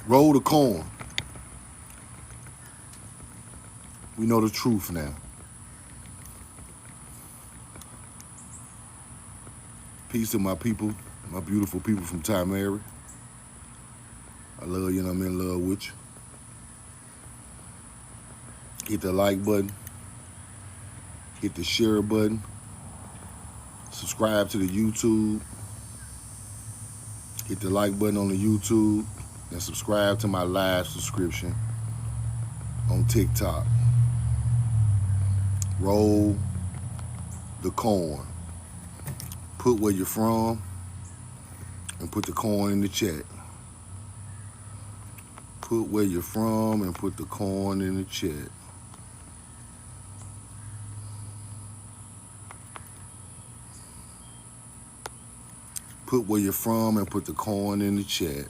Roll the corn. We know the truth now. Peace to my people, my beautiful people from Mary. I love you and I'm in love with you. Hit the like button. Hit the share button. Subscribe to the YouTube. Hit the like button on the YouTube. And subscribe to my live subscription on TikTok. Roll the corn. Put where you're from and put the corn in the chat. Put where you're from and put the corn in the chat. Put where you're from and put the corn in the chat.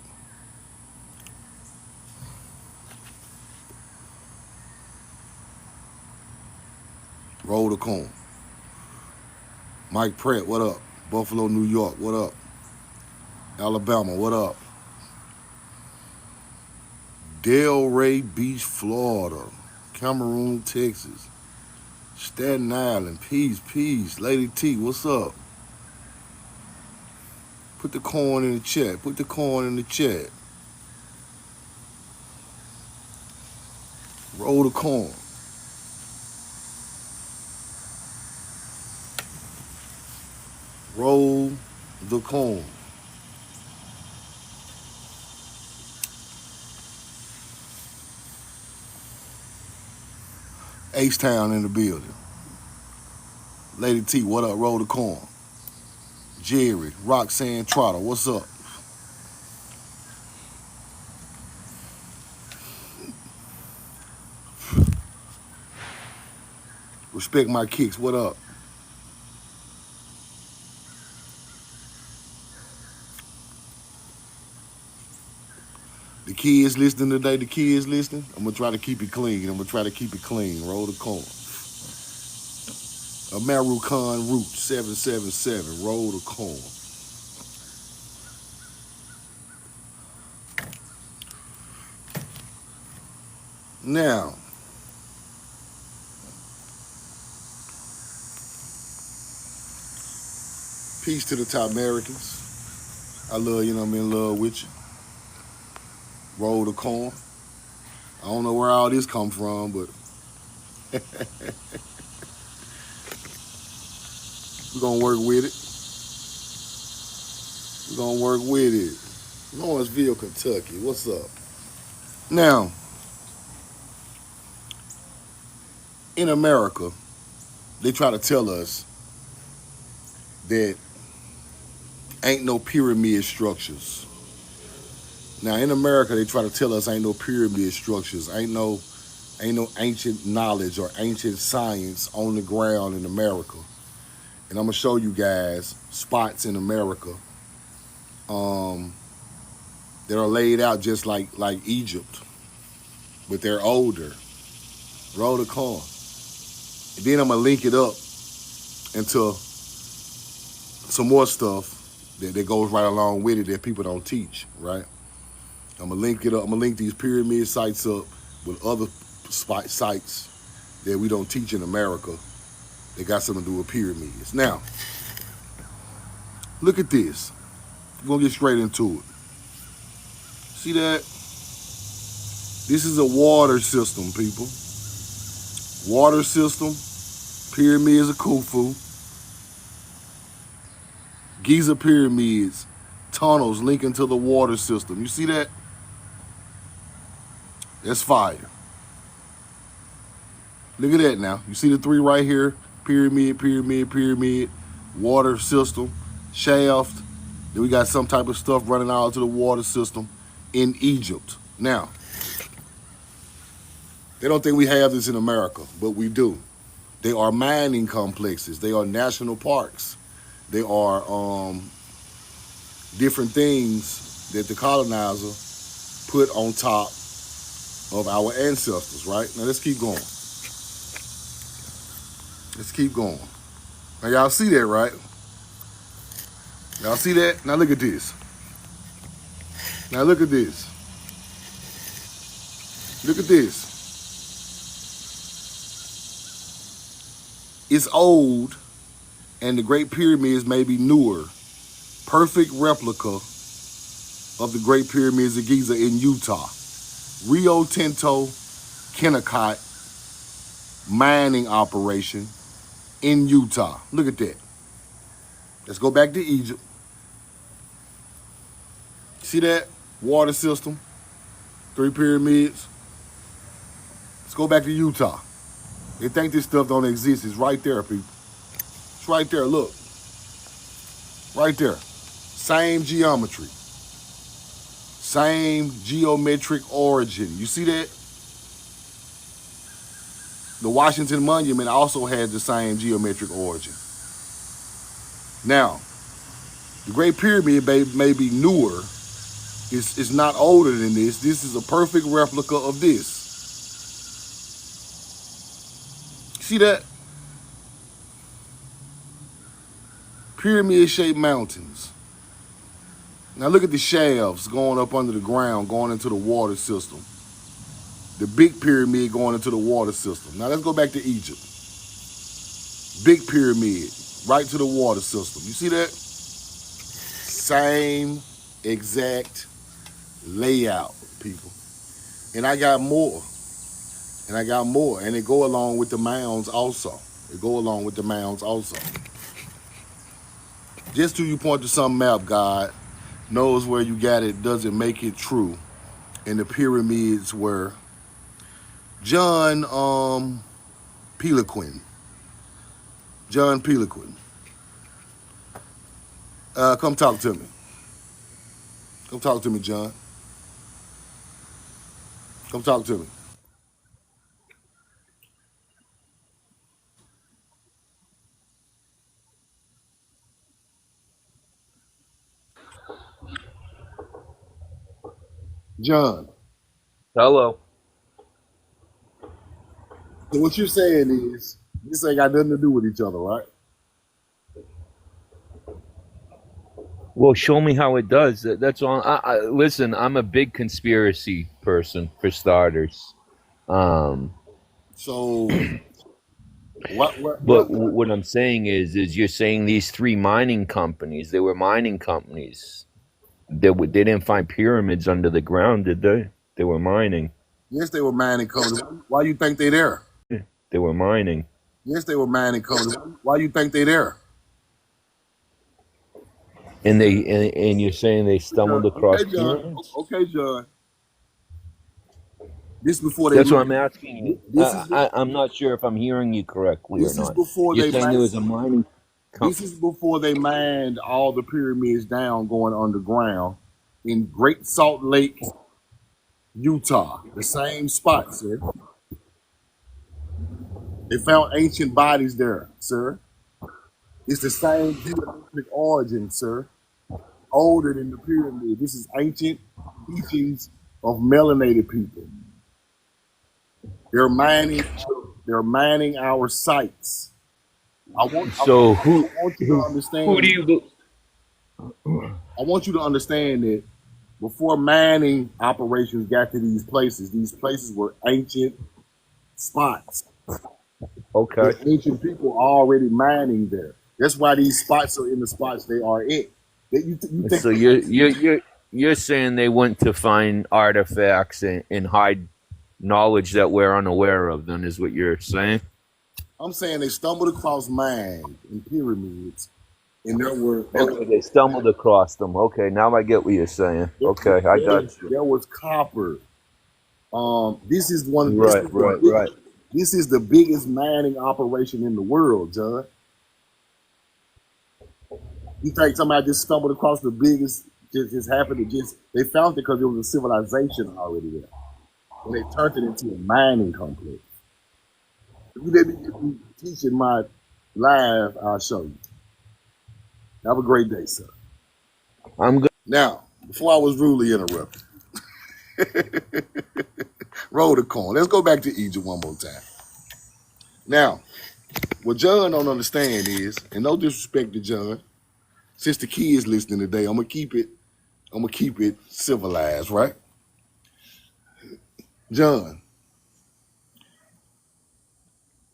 Roll the corn. Mike Pratt, what up? Buffalo, New York, what up? Alabama, what up? Delray Beach, Florida. Cameroon, Texas. Staten Island, peace, peace. Lady T, what's up? Put the corn in the chat. Put the corn in the chat. Roll the corn. Roll the corn. H-Town in the building. Lady T, what up? Roll the corn. Jerry, Roxanne Trotter, what's up? Respect my kicks, what up? The kids listening today, the kids listening, I'm going to try to keep it clean. I'm going to try to keep it clean. Roll the corn. American Root 777, roll the corn. Now, peace to the top Americans. I love you and I'm in love with you. Roll the corn. I don't know where all this come from, but we're going to work with it. We're going to work with it. Lawrenceville, Kentucky. What's up? Now, in America, they try to tell us that ain't no pyramid structures. Now, in America, they try to tell us ain't no pyramid structures, ain't no ancient knowledge or ancient science on the ground in America. And I'm going to show you guys spots in America that are laid out just like Egypt, but they're older. Roll the corn. And then I'm going to link it up into some more stuff that goes right along with it that people don't teach, right? I'm going to link it up. I'm going to link these pyramid sites up with other sites that we don't teach in America. They got something to do with pyramids. Now, look at this. We're going to get straight into it. See that? This is a water system, people. Water system. Pyramids of Khufu. Giza pyramids. Tunnels linking to the water system. You see that? That's fire. Look at that now. You see the three right here? Pyramid, pyramid, pyramid, water system, shaft. Then we got some type of stuff running out to the water system in Egypt. Now, they don't think we have this in America, but we do. They are mining complexes. They are national parks. They are different things that the colonizer put on top of our ancestors, right? Now, let's keep going. Let's keep going. Now, y'all see that, right? Y'all see that? Now, look at this. Now, look at this. Look at this. It's old, and the Great Pyramids may be newer. Perfect replica of the Great Pyramids of Giza in Utah. Rio Tinto Kennecott mining operation in Utah. Look at that. Let's go back to Egypt. See that? Water system, three pyramids. Let's go back to Utah. They think this stuff don't exist. It's right there, people. It's right there. Look. Right there. Same geometry. Same geometric origin. You see that? The Washington Monument also had the same geometric origin. Now, the Great Pyramid may be newer. It's not older than this. This is a perfect replica of this. See that? Pyramid-shaped mountains. Now look at the shafts going up under the ground, going into the water system. The big pyramid going into the water system. Now let's go back to Egypt. Big pyramid, right to the water system. You see that? Same exact layout, people. And I got more. And I got more. And they go along with the mounds also. They go along with the mounds also. Just till you point to some map, God knows where you got it, doesn't make it true. And the pyramids were John Peliquin. John Peliquin. Come talk to me. Come talk to me, John. Come talk to me. John. Hello. So what you're saying is, this ain't got nothing to do with each other, right? Well, show me how it does. That's all. Listen, I'm a big conspiracy person for starters. Um, So what but what I'm saying is you're saying these three mining companies, they were mining companies. They didn't find pyramids under the ground, did they? They were mining. yes, they were mining companies. Why you think they there? They were mining. Yes, they were mining companies. Why you think they there? And you're saying they stumbled across Okay, John. pyramids? Okay, John. This before they That's what I'm asking you. this is I'm not sure if I'm hearing you correctly or this is not. before You're they saying there was a mining this company. is before they mined all the pyramids down going underground in Great Salt Lake, Utah. The same spot, sir. They found ancient bodies there, sir. It's the same geometric origin, sir. Older than the pyramid. This is ancient teachings of melanated people. They're mining. They're mining our sites. So I want you to who do understand. you I want you to understand that before mining operations got to these places were ancient spots. Okay. The ancient people are already mining there. That's why these spots are in the spots they are in. You think So you're saying they went to find artifacts and hide knowledge that we're unaware of, then is what you're saying? I'm saying they stumbled across mines and pyramids, and Okay, they stumbled across them. Okay, now I get what you're saying. Okay, I got you. there was copper. This is one. Right, right, right. This is the biggest mining operation in the world, John. You think somebody just stumbled across the biggest? Just happened to they found it because there was a civilization already there, and they turned it into a mining complex. If you let me get me teaching my live, I'll show you. Have a great day, sir. I'm good. Now, before I was rudely interrupted, roll the coin. Let's go back to Egypt one more time. Now, what John don't understand is, and no disrespect to John, since the kids listening today, I'm gonna keep it civilized, right? John,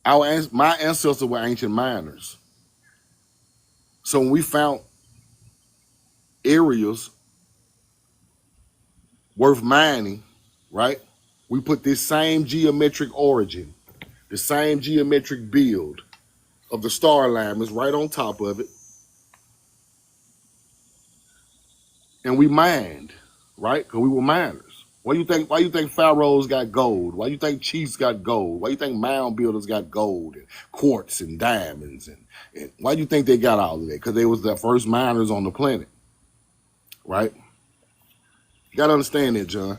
my ancestors were ancient miners. So when we found areas worth mining, right? We put this same geometric origin, the same geometric build of the star alignments right on top of it, and we mined, right? Because we were miners. Why you think pharaohs got gold? Why you think chiefs got gold? Why you think mound builders got gold and quartz and diamonds? And why do you think they got all of that? Because they was the first miners on the planet, right? You got to understand that, John.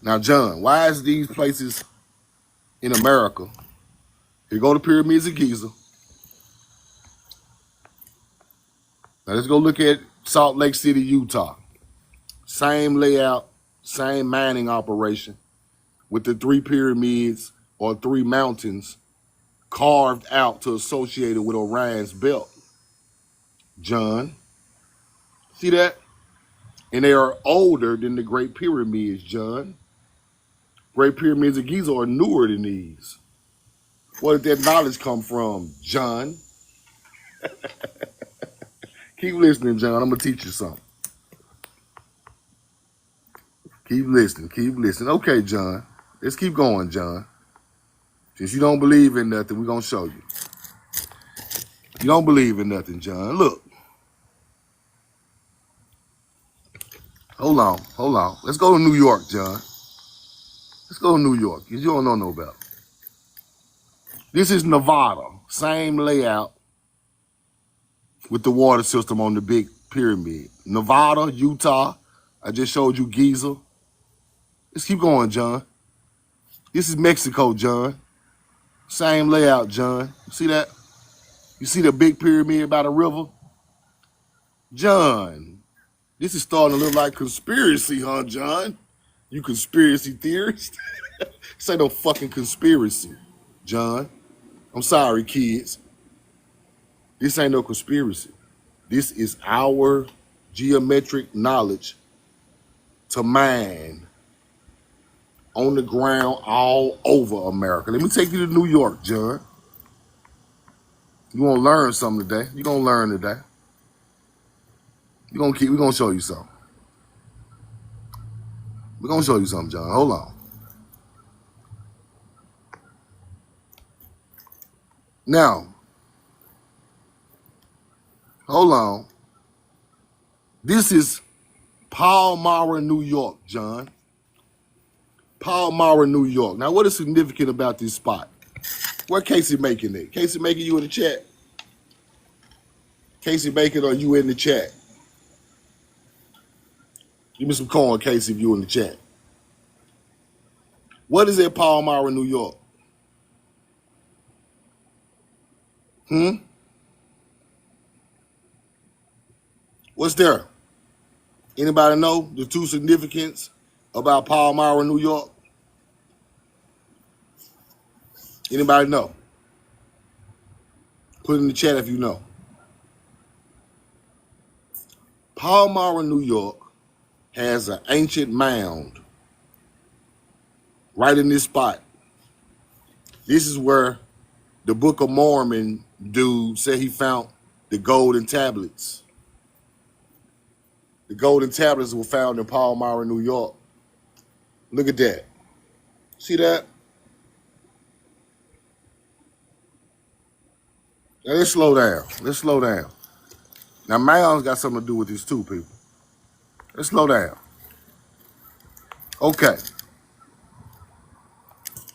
Now, John, why is these places in America? Here go the pyramids of Giza. Now let's go look at Salt Lake City, Utah. Same layout, same mining operation with the three pyramids or three mountains carved out to associate it with Orion's belt. John, see that? And they are older than the Great Pyramids, John. Great Pyramids of Giza are newer than these. Where did that knowledge come from, John? Keep listening, John. I'm going to teach you something. Keep listening. Keep listening. Okay, John. Let's keep going, John. Since you don't believe in nothing, we're going to show you. You don't believe in nothing, John. Look. Hold on. Let's go to New York, John. Let's go to New York, because you don't know no better. This is Nevada. Same layout with the water system on the big pyramid. Nevada, Utah. I just showed you Giza. Let's keep going, John. This is Mexico, John. Same layout, John. See that? You see the big pyramid by the river? John, this is starting to look like conspiracy, huh, John? You conspiracy theorist? This ain't no fucking conspiracy, John. I'm sorry, kids. This ain't no conspiracy. This is our geometric knowledge to mine on the ground all over America. Let me take you to New York, John. You want to learn something today. You're going to learn today. We're going to show you something. We're going to show you something, John. Hold on. Now, hold on. This is Palmyra, New York, John. Palmyra, New York. Now, what is significant about this spot? Where Casey making it? Casey making you in the chat? Casey making or you in the chat? Give me some coin, Casey, if you in the chat. What is at Palmyra, New York? What's there? Anybody know the two significance about Palmyra, New York? Anybody know? Put it in the chat if you know. Palmyra, New York has an ancient mound right in this spot. This is where the Book of Mormon dude said he found the golden tablets. The golden tablets were found in Palmyra, New York. Look at that. See that? Now let's slow down. Let's slow down. Now mounds got something to do with this too, people. Let's slow down. Okay.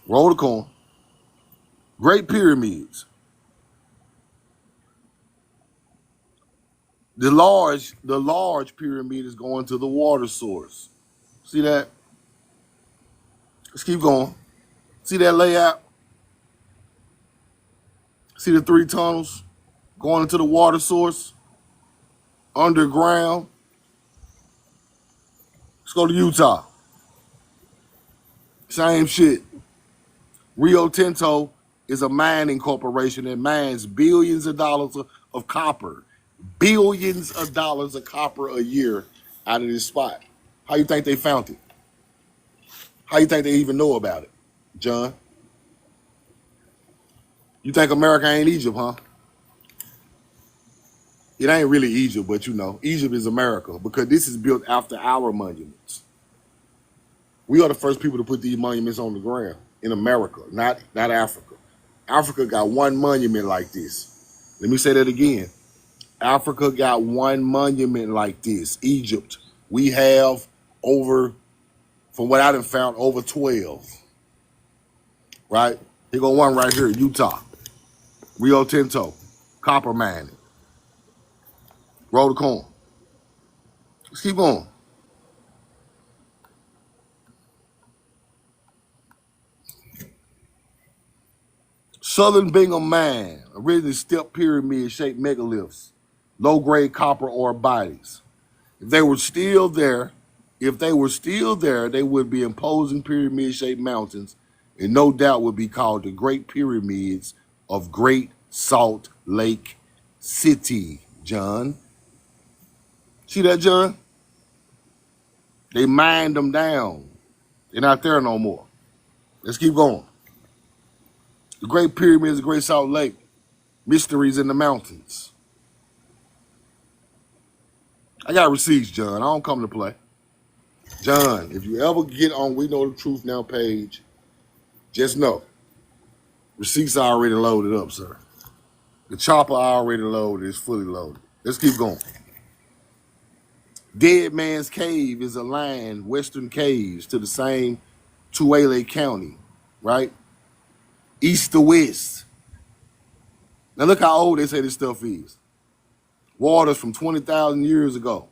Roll the coin. Great pyramids. The large pyramid is going to the water source. See that? Let's keep going. See that layout? See the three tunnels going into the water source? Underground. Let's go to Utah. Same shit. Rio Tinto is a mining corporation that mines billions of dollars of copper. Billions of dollars of copper a year out of this spot. How you think they found it? How you think they even know about it, John? You think America ain't Egypt, huh? It ain't really Egypt, but you know, Egypt is America because this is built after our monuments. We are the first people to put these monuments on the ground in America, not Africa. Africa got one monument like this. Let me say that again. Africa got one monument like this. Egypt, we have over, from what I done found, over 12. Right? Here go one right here, Utah. Rio Tinto, copper mining, roll the corn. Let's keep going. Southern Bingham Mine, originally step pyramid-shaped megaliths, low-grade copper ore bodies. If they were still there, they would be imposing pyramid-shaped mountains, and no doubt would be called the Great Pyramids of Great Salt Lake City, John. See that, John? They mined them down. They're not there no more. Let's keep going. The Great Pyramids of Great Salt Lake, mysteries in the mountains. I got receipts, John. I don't come to play. John, if you ever get on We Know the Truth Now page, just know, receipts are already loaded up, sir. The chopper already loaded. It's fully loaded. Let's keep going. Dead Man's Cave is a line, Western Caves, to the same Tuele County, right? East to west. Now look how old they say this stuff is. Waters from 20,000 years ago,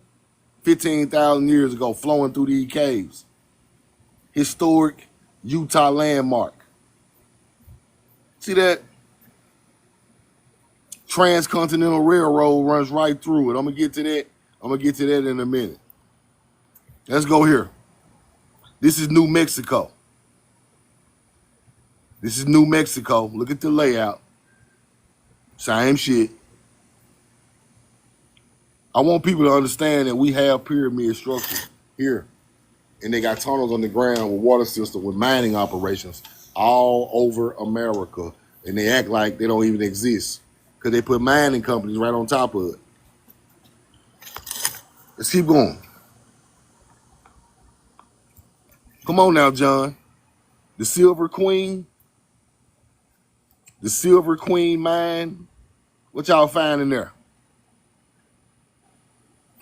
15,000 years ago, flowing through these caves. Historic Utah landmark. See that? Transcontinental Railroad runs right through it. I'm gonna get to that in a minute. Let's go here. This is New Mexico. Look at the layout. Same shit. I want people to understand that we have pyramid structures here. And they got tunnels on the ground with water system, with mining operations all over America. And they act like they don't even exist because they put mining companies right on top of it. Let's keep going. Come on now, John. The Silver Queen mine. What y'all find in there?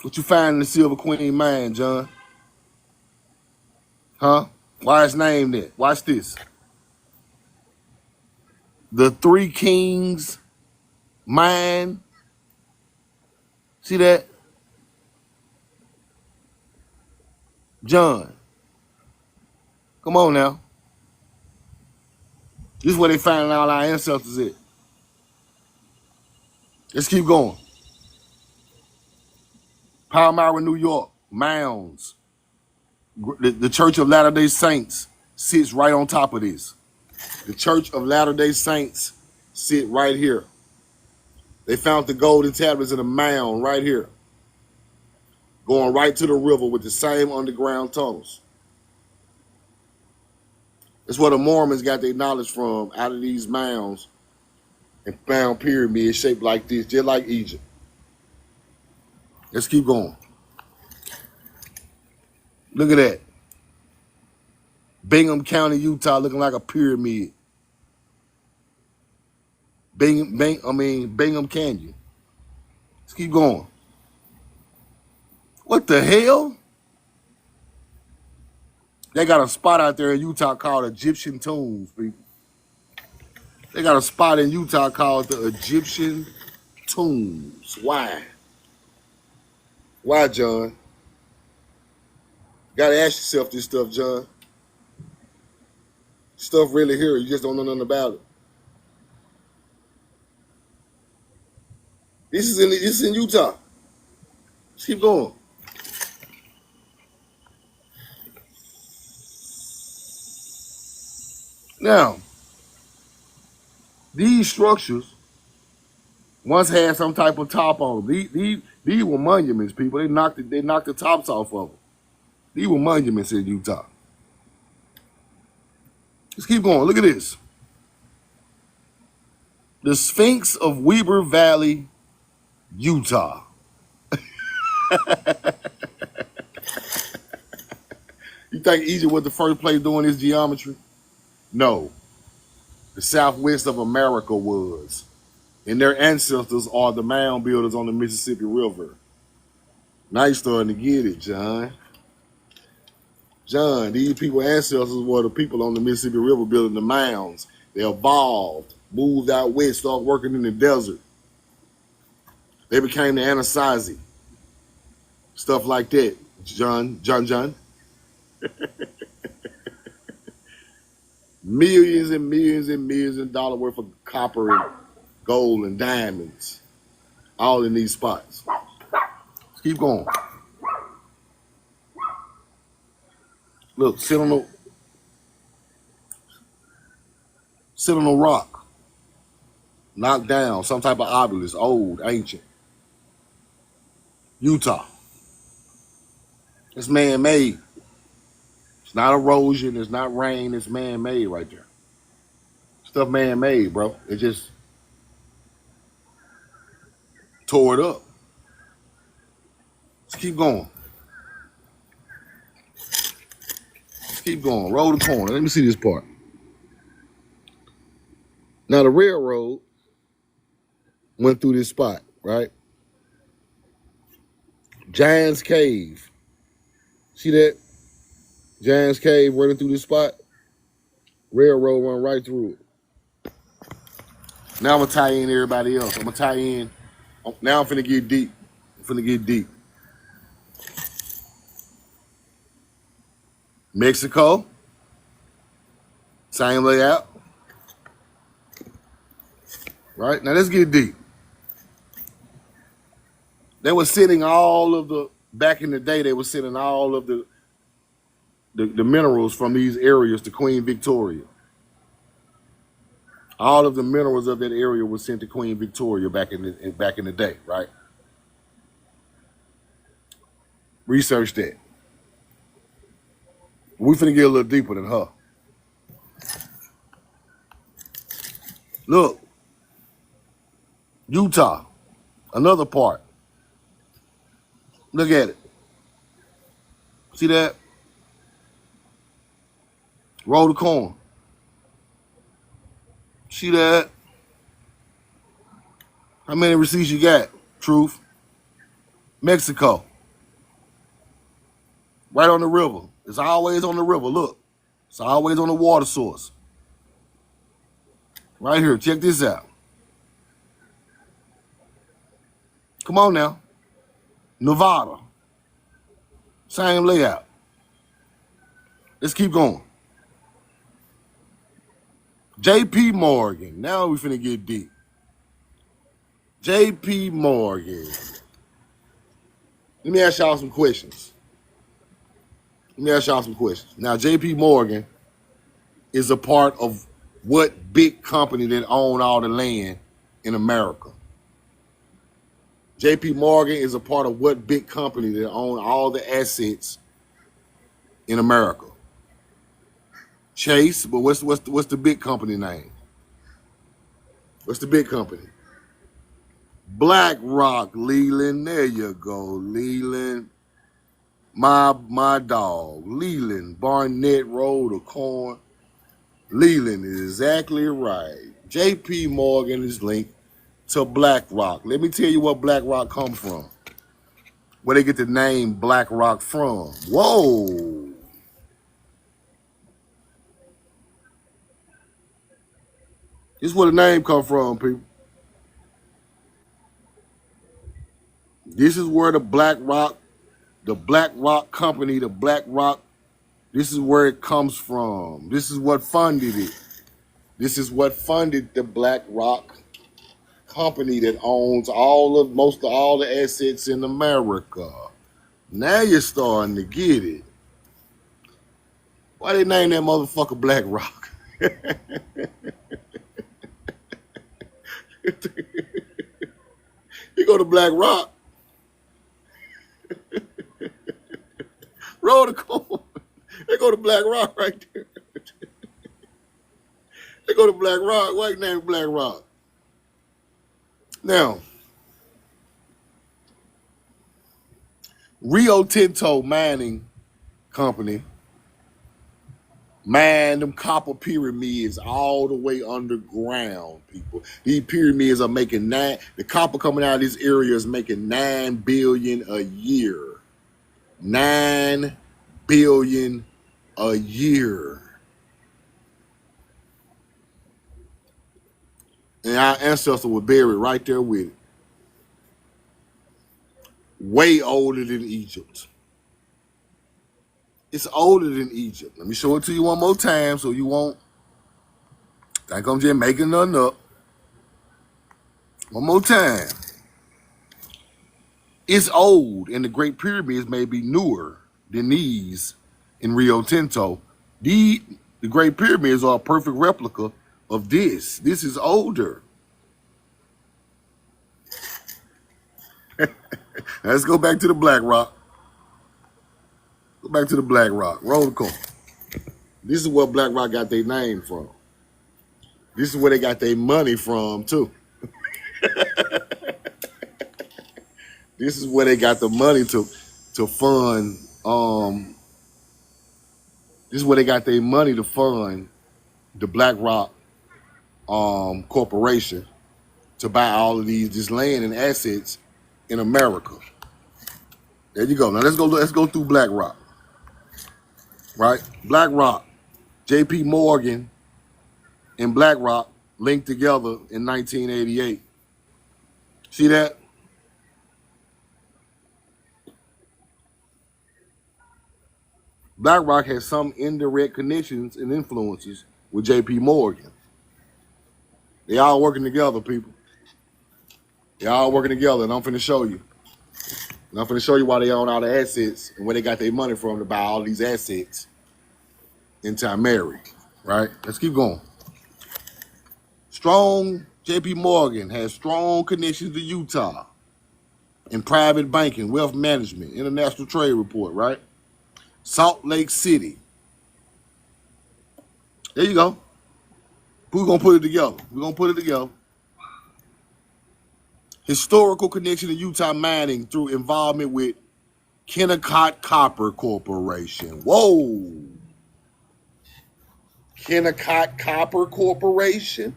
What you find in the Silver Queen mine, John? Huh? Why it's named that? Watch this. The Three Kings mine. See that? John. Come on now. This is where they finding all our ancestors at. Let's keep going. Palmyra, New York, mounds. The Church of Latter-day Saints sits right on top of this. The Church of Latter-day Saints sit right here. They found the golden tablets in a mound right here, going right to the river with the same underground tunnels. That's where the Mormons got their knowledge from, out of these mounds, and found pyramids shaped like this, just like Egypt. Let's keep going. Look at that. Bingham County, Utah, looking like a pyramid. Bingham Canyon. Let's keep going. What the hell? They got a spot out there in Utah called Egyptian Tombs, people. They got a spot in Utah called the Egyptian Tombs. Why? Why, John? Gotta ask yourself this stuff, John. Stuff really here, you just don't know nothing about it. This is in Utah. Let's keep going. Now, these structures once had some type of top on them. These were monuments, people. They knocked the tops off of them. These were monuments in Utah. Let's keep going. Look at this. The Sphinx of Weber Valley, Utah. You think Egypt was the first place doing this geometry? No. The southwest of America was. And their ancestors are the mound builders on the Mississippi River. Now you're starting to get it, John. John, these people ancestors were the people on the Mississippi River building the mounds. They evolved, moved out west, started working in the desert. They became the Anasazi. Stuff like that. John. Millions and millions and millions of dollars worth of copper and gold and diamonds. All in these spots. Let's keep going. Look, sit on a rock. Knocked down. Some type of obelisk. Old, ancient. Utah. It's man-made. It's not erosion. It's not rain. It's man-made right there. Stuff man-made, bro. It just tore it up. Let's keep going. Let's keep going. Roll the corner. Let me see this part. Now, the railroad went through this spot, right? Giant's Cave. See that? Giant's Cave running through this spot. Railroad run right through it. Now I'm going to tie in everybody else. I'm going to tie in. Now I'm finna get deep. Mexico. Same layout. Right? Now let's get deep. They were sending all of the, back in the day, they were sending all of the minerals from these areas to Queen Victoria. All of the minerals of that area were sent to Queen Victoria back in the day, right? Research that. We finna get a little deeper than her. Look, Utah, another part. Look at it. See that? Roll the corn. See that? How many receipts you got? Truth. Mexico. Right on the river. It's always on the river. Look. It's always on the water source. Right here. Check this out. Come on now. Nevada. Same layout. Let's keep going. J.P. Morgan. Now we finna get deep. J.P. Morgan. Let me ask y'all some questions. Now, J.P. Morgan is a part of what big company that own all the land in America? J.P. Morgan is a part of what big company that own all the assets in America? Chase, but what's the big company name? What's the big company? Blackrock, Leland. There you go, Leland. My dog, Leland. Barnett Road or Corn. Leland is exactly right. J.P. Morgan is linked to Blackrock. Let me tell you what Blackrock come from. Where they get the name Blackrock from. Whoa. This is where the name come from, people. This is where the Blackrock company, this is where it comes from. This is what funded it. This is what funded the Blackrock company that owns most of all the assets in America. Now you're starting to get it. Why they name that motherfucker Blackrock? You go to Blackrock. Roll the corn. They go to Blackrock right there. They go to Blackrock. Why you name Blackrock? Now, Rio Tinto Mining Company, man, them copper pyramids all the way underground, people. These pyramids are making the copper coming out of this area is making $9 billion a year. $9 billion a year. And our ancestors were buried right there with it. Way older than Egypt. It's older than Egypt. Let me show it to you one more time so you won't think I'm just making nothing up. One more time. It's old, and the Great Pyramids may be newer than these in Rio Tinto. The Great Pyramids are a perfect replica of this. This is older. Let's go back to the Blackrock. Go back to the Blackrock. Roll the call. This is where Blackrock got their name from. This is where they got their money from, too. This is where they got the money to fund. This is where they got their money to fund the Blackrock Corporation to buy all of this land and assets in America. There you go. Now let's go through Blackrock. Right? Blackrock, J.P. Morgan, and Blackrock linked together in 1988. See that? Blackrock has some indirect connections and influences with J.P. Morgan. They all working together, people. They all working together, and I'm finna show you. And I'm finna show you why they own all the assets and where they got their money from to buy all these assets in Tamari, right? Let's keep going. Strong, J.P. Morgan has strong connections to Utah in private banking, wealth management, international trade report, right? Salt Lake City. There you go. We're going to put it together. We're going to put it together. Historical connection to Utah mining through involvement with Kennecott Copper Corporation. Whoa. Kennecott Copper Corporation?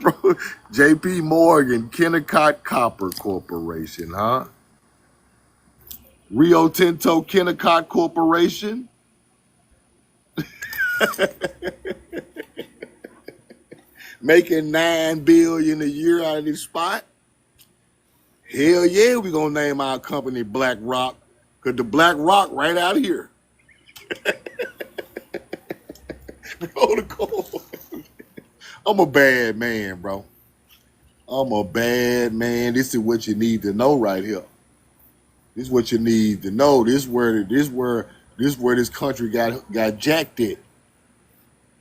Bro, J.P. Morgan, Kennecott Copper Corporation, huh? Rio Tinto, Kennecott Corporation? Making $9 billion a year out of this spot? Hell yeah, we're going to name our company Blackrock, because the Blackrock right out here. I'm a bad man, bro. I'm a bad man. This is what you need to know right here. This is what you need to know. This where this country got jacked at.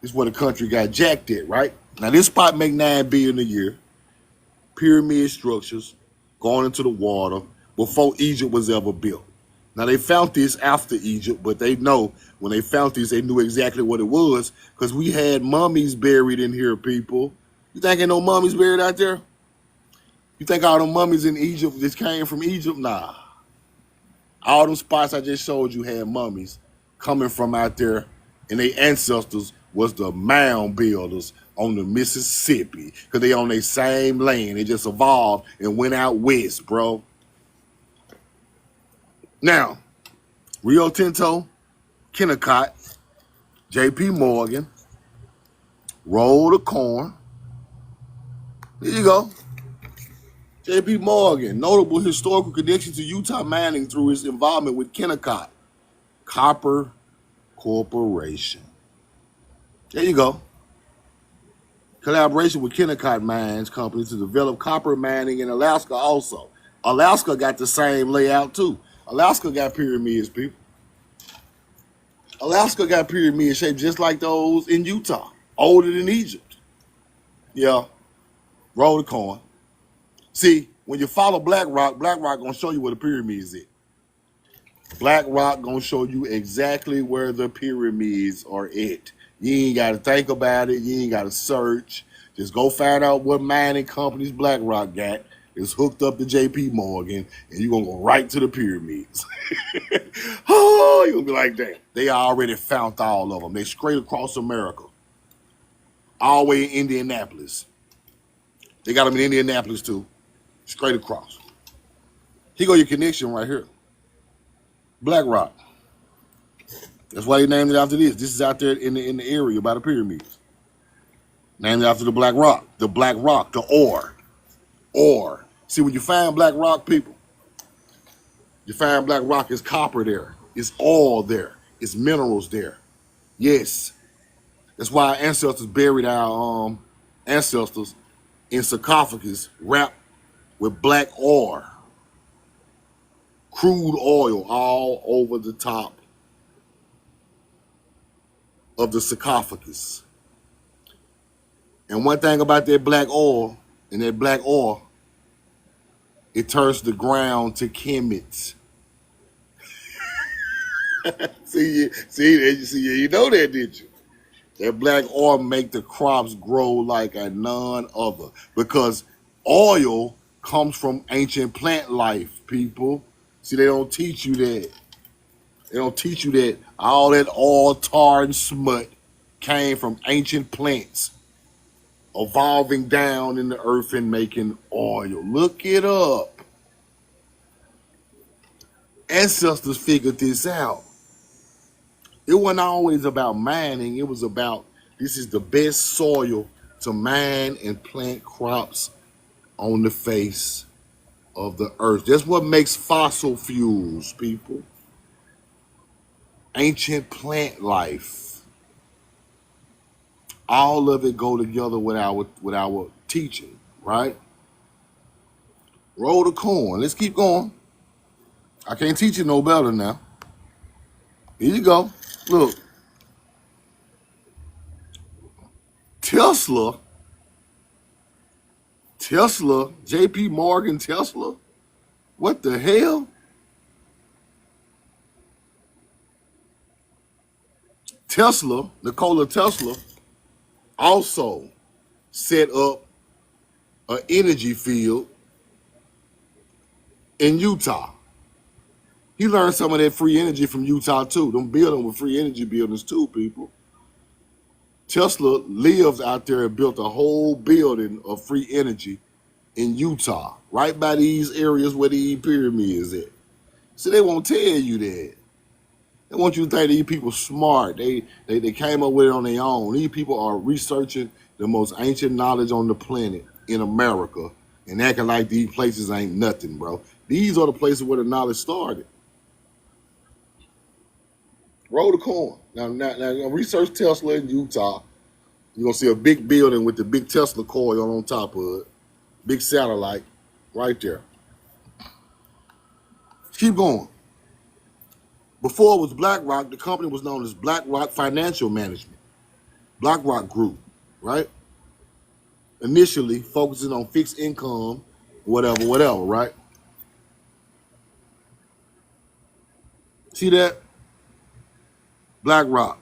This is where the country got jacked at, right? Now this spot make $9 billion a year. Pyramid structures going into the water before Egypt was ever built. Now they found this after Egypt, but they know when they found this, they knew exactly what it was because we had mummies buried in here, people. You think ain't no mummies buried out there? You think all the mummies in Egypt just came from Egypt? Nah. All them spots I just showed you had mummies coming from out there, and their ancestors was the mound builders on the Mississippi because they on their same land. They just evolved and went out west, bro. Now, Rio Tinto, Kennecott, J.P. Morgan, roll the corn. There you go. J.P. Morgan, notable historical connection to Utah mining through his involvement with Kennecott Copper Corporation. There you go. Collaboration with Kennecott Mines Company to develop copper mining in Alaska also. Alaska got the same layout too. Alaska got pyramids, people. Alaska got pyramids shaped just like those in Utah, older than Egypt. Yeah, roll the coin. See, when you follow Blackrock, Blackrock gonna show you where the pyramids is. Blackrock gonna show you exactly where the pyramids are at. You ain't gotta think about it. You ain't gotta search. Just go find out what mining companies Blackrock got. It's hooked up to J.P. Morgan, and you're gonna go right to the pyramids. Oh, you're gonna be like, damn. They already found all of them. They straight across America, all the way in Indianapolis. They got them in Indianapolis too, straight across. Here go your connection right here. Blackrock. That's why they named it after this. This is out there in the area by the pyramids. Named after the Black Rock. The Black Rock, the ore. Ore. See, when you find Black Rock, people, you find Black Rock is copper there. It's oil there. It's minerals there. Yes. That's why our ancestors buried our ancestors in sarcophagus wrapped with black ore. Crude oil all over the top of the sarcophagus. And one thing about that black oil, and that black oil, it turns the ground to chemics. You know that, did you? That black oil make the crops grow like a none other. Because oil comes from ancient plant life, people. See, they don't teach you that. They don't teach you that all that oil, tar, and smut came from ancient plants evolving down in the earth and making oil. Look it up. Ancestors figured this out. It wasn't always about mining. It was about this is the best soil to mine and plant crops on the face of the earth. That's what makes fossil fuels, people. Ancient plant life. All of it go together with our teaching, right? Roll the corn. Let's keep going. I can't teach you no better now. Here you go. Look. Tesla, J.P. Morgan Tesla. What the hell? Tesla, Nikola Tesla, also set up an energy field in Utah. He learned some of that free energy from Utah too. Them building with free energy buildings too, people. Tesla lives out there and built a whole building of free energy in Utah, right by these areas where the pyramid is at. So they won't tell you that. They want you to think these people smart. They came up with it on their own. These people are researching the most ancient knowledge on the planet in America and acting like these places ain't nothing, bro. These are the places where the knowledge started. Roll the corn. Now research Tesla in Utah. You're going to see a big building with the big Tesla coil on top of it. Big satellite right there. Keep going. Before it was Blackrock, the company was known as Blackrock Financial Management. Blackrock Group, right? Initially focusing on fixed income, whatever, right? See that? Blackrock.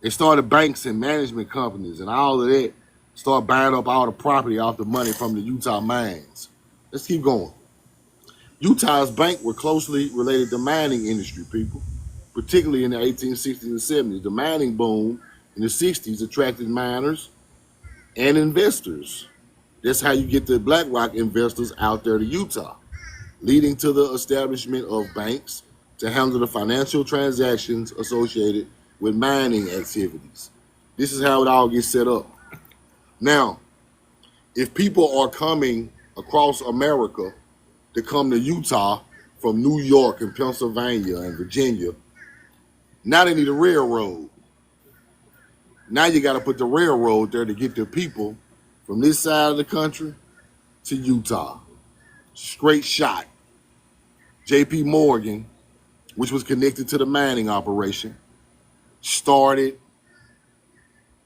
They started banks and management companies and all of that. Start buying up all the property off the money from the Utah mines. Let's keep going. Utah's bank were closely related to mining industry, people, particularly in the 1860s and 70s. The mining boom in the 60s attracted miners and investors. That's how you get the Blackrock investors out there to Utah, leading to the establishment of banks to handle the financial transactions associated with mining activities. This is how it all gets set up. Now, if people are coming across America to come to Utah from New York and Pennsylvania and Virginia, now they need a railroad. Now you got to put the railroad there to get the people from this side of the country to Utah. Straight shot. J.P. Morgan, which was connected to the mining operation, started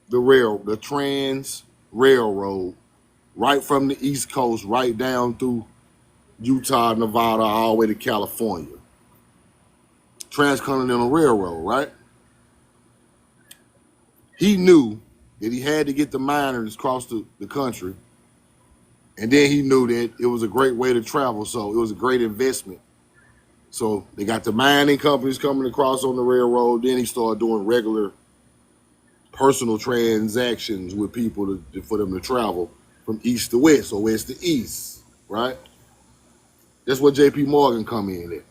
the Trans Railroad right from the East Coast right down through Utah, Nevada, all the way to California. Transcontinental Railroad, right? He knew that he had to get the miners across the country, and then he knew that it was a great way to travel, so it was a great investment. So they got the mining companies coming across on the railroad. Then he started doing regular personal transactions with people for them to travel from east to west or west to east, right? That's what J.P. Morgan come in at.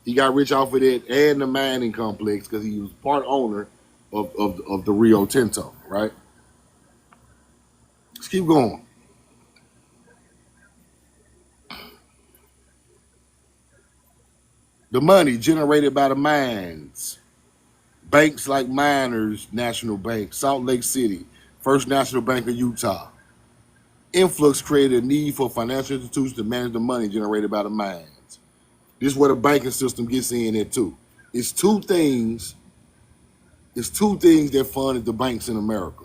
He got rich off of that and the mining complex because he was part owner of the Rio Tinto, right? Let's keep going. The money generated by the mines. Banks like Miners National Bank, Salt Lake City, First National Bank of Utah. Influx created a need for financial institutions to manage the money generated by the mines. This is where the banking system gets in there too. It's two things. It's two things that funded the banks in America: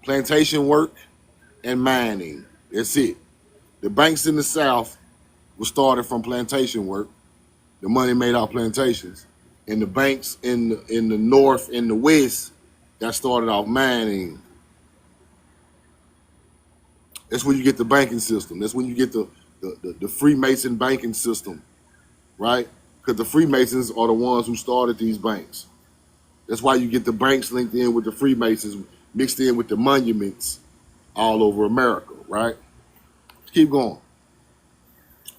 plantation work and mining. That's it. The banks in the South were started from plantation work. The money made off plantations, and the banks in the North and the West got started off mining. That's where you get the banking system. That's when you get the Freemason banking system, right? Because the Freemasons are the ones who started these banks. That's why you get the banks linked in with the Freemasons, mixed in with the monuments all over America, right? Let's keep going.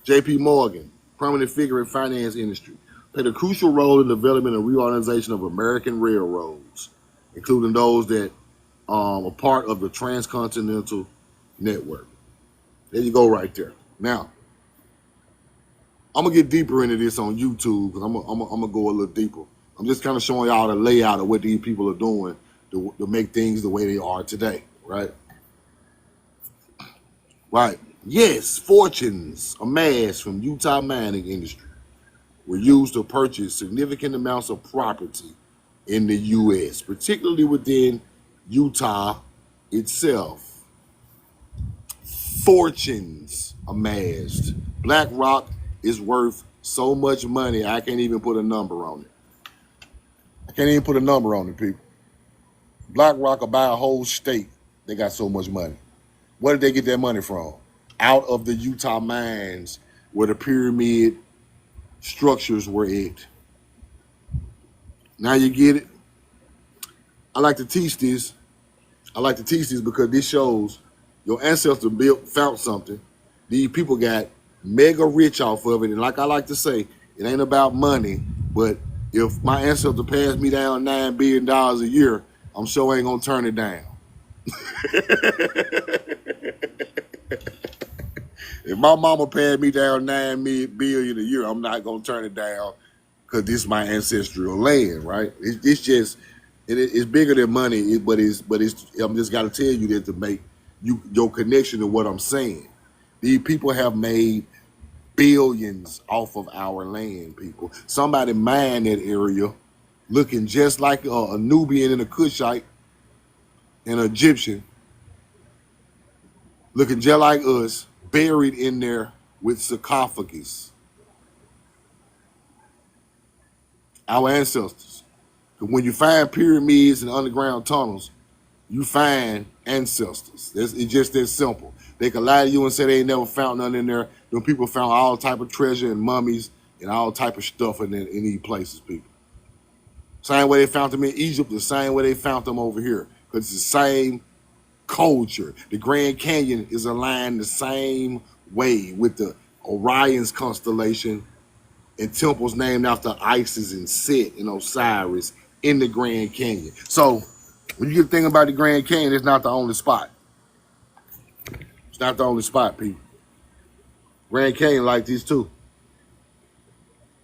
J.P. Morgan, prominent figure in finance industry, played a crucial role in the development and reorganization of American railroads, including those that are part of the transcontinental network. There you go, right there. Now, I'm gonna get deeper into this on YouTube because I'm gonna go a little deeper. I'm just kind of showing y'all the layout of what these people are doing to make things the way they are today, right? Right. Yes, fortunes amassed from Utah mining industry were used to purchase significant amounts of property in the U.S., particularly within Utah itself. Fortunes amassed. Blackrock is worth so much money, I can't even put a number on it. I can't even put a number on it, people. BlackRock will buy a whole state. They got so much money. Where did they get that money from? Out of the Utah mines where the pyramid structures were at. Now you get it? I like to teach this. I like to teach this because this shows your ancestors found something. These people got mega rich off of it. And like I like to say, it ain't about money, but if my ancestor passed me down $9 billion a year, I'm sure I ain't gonna turn it down. If my mama passed me down $9 billion a year, I'm not gonna turn it down because this is my ancestral land, right? It's just it's bigger than money, but I'm just gotta tell you that to make your connection to what I'm saying. These people have made billions off of our land, people. Somebody mined that area looking just like a Nubian and a Cushite and an Egyptian, looking just like us, buried in there with sarcophagus. Our ancestors. When you find pyramids and underground tunnels, you find ancestors. It's just that simple. They can lie to you and say they ain't never found nothing in there. Them people found all type of treasure and mummies and all type of stuff in these places, people. Same way they found them in Egypt, the same way they found them over here. Because it's the same culture. The Grand Canyon is aligned the same way with the Orion's constellation and temples named after Isis and Set and Osiris in the Grand Canyon. So when you get thinking about the Grand Canyon, it's not the only spot. It's not the only spot, people. Grand Canyon like these too.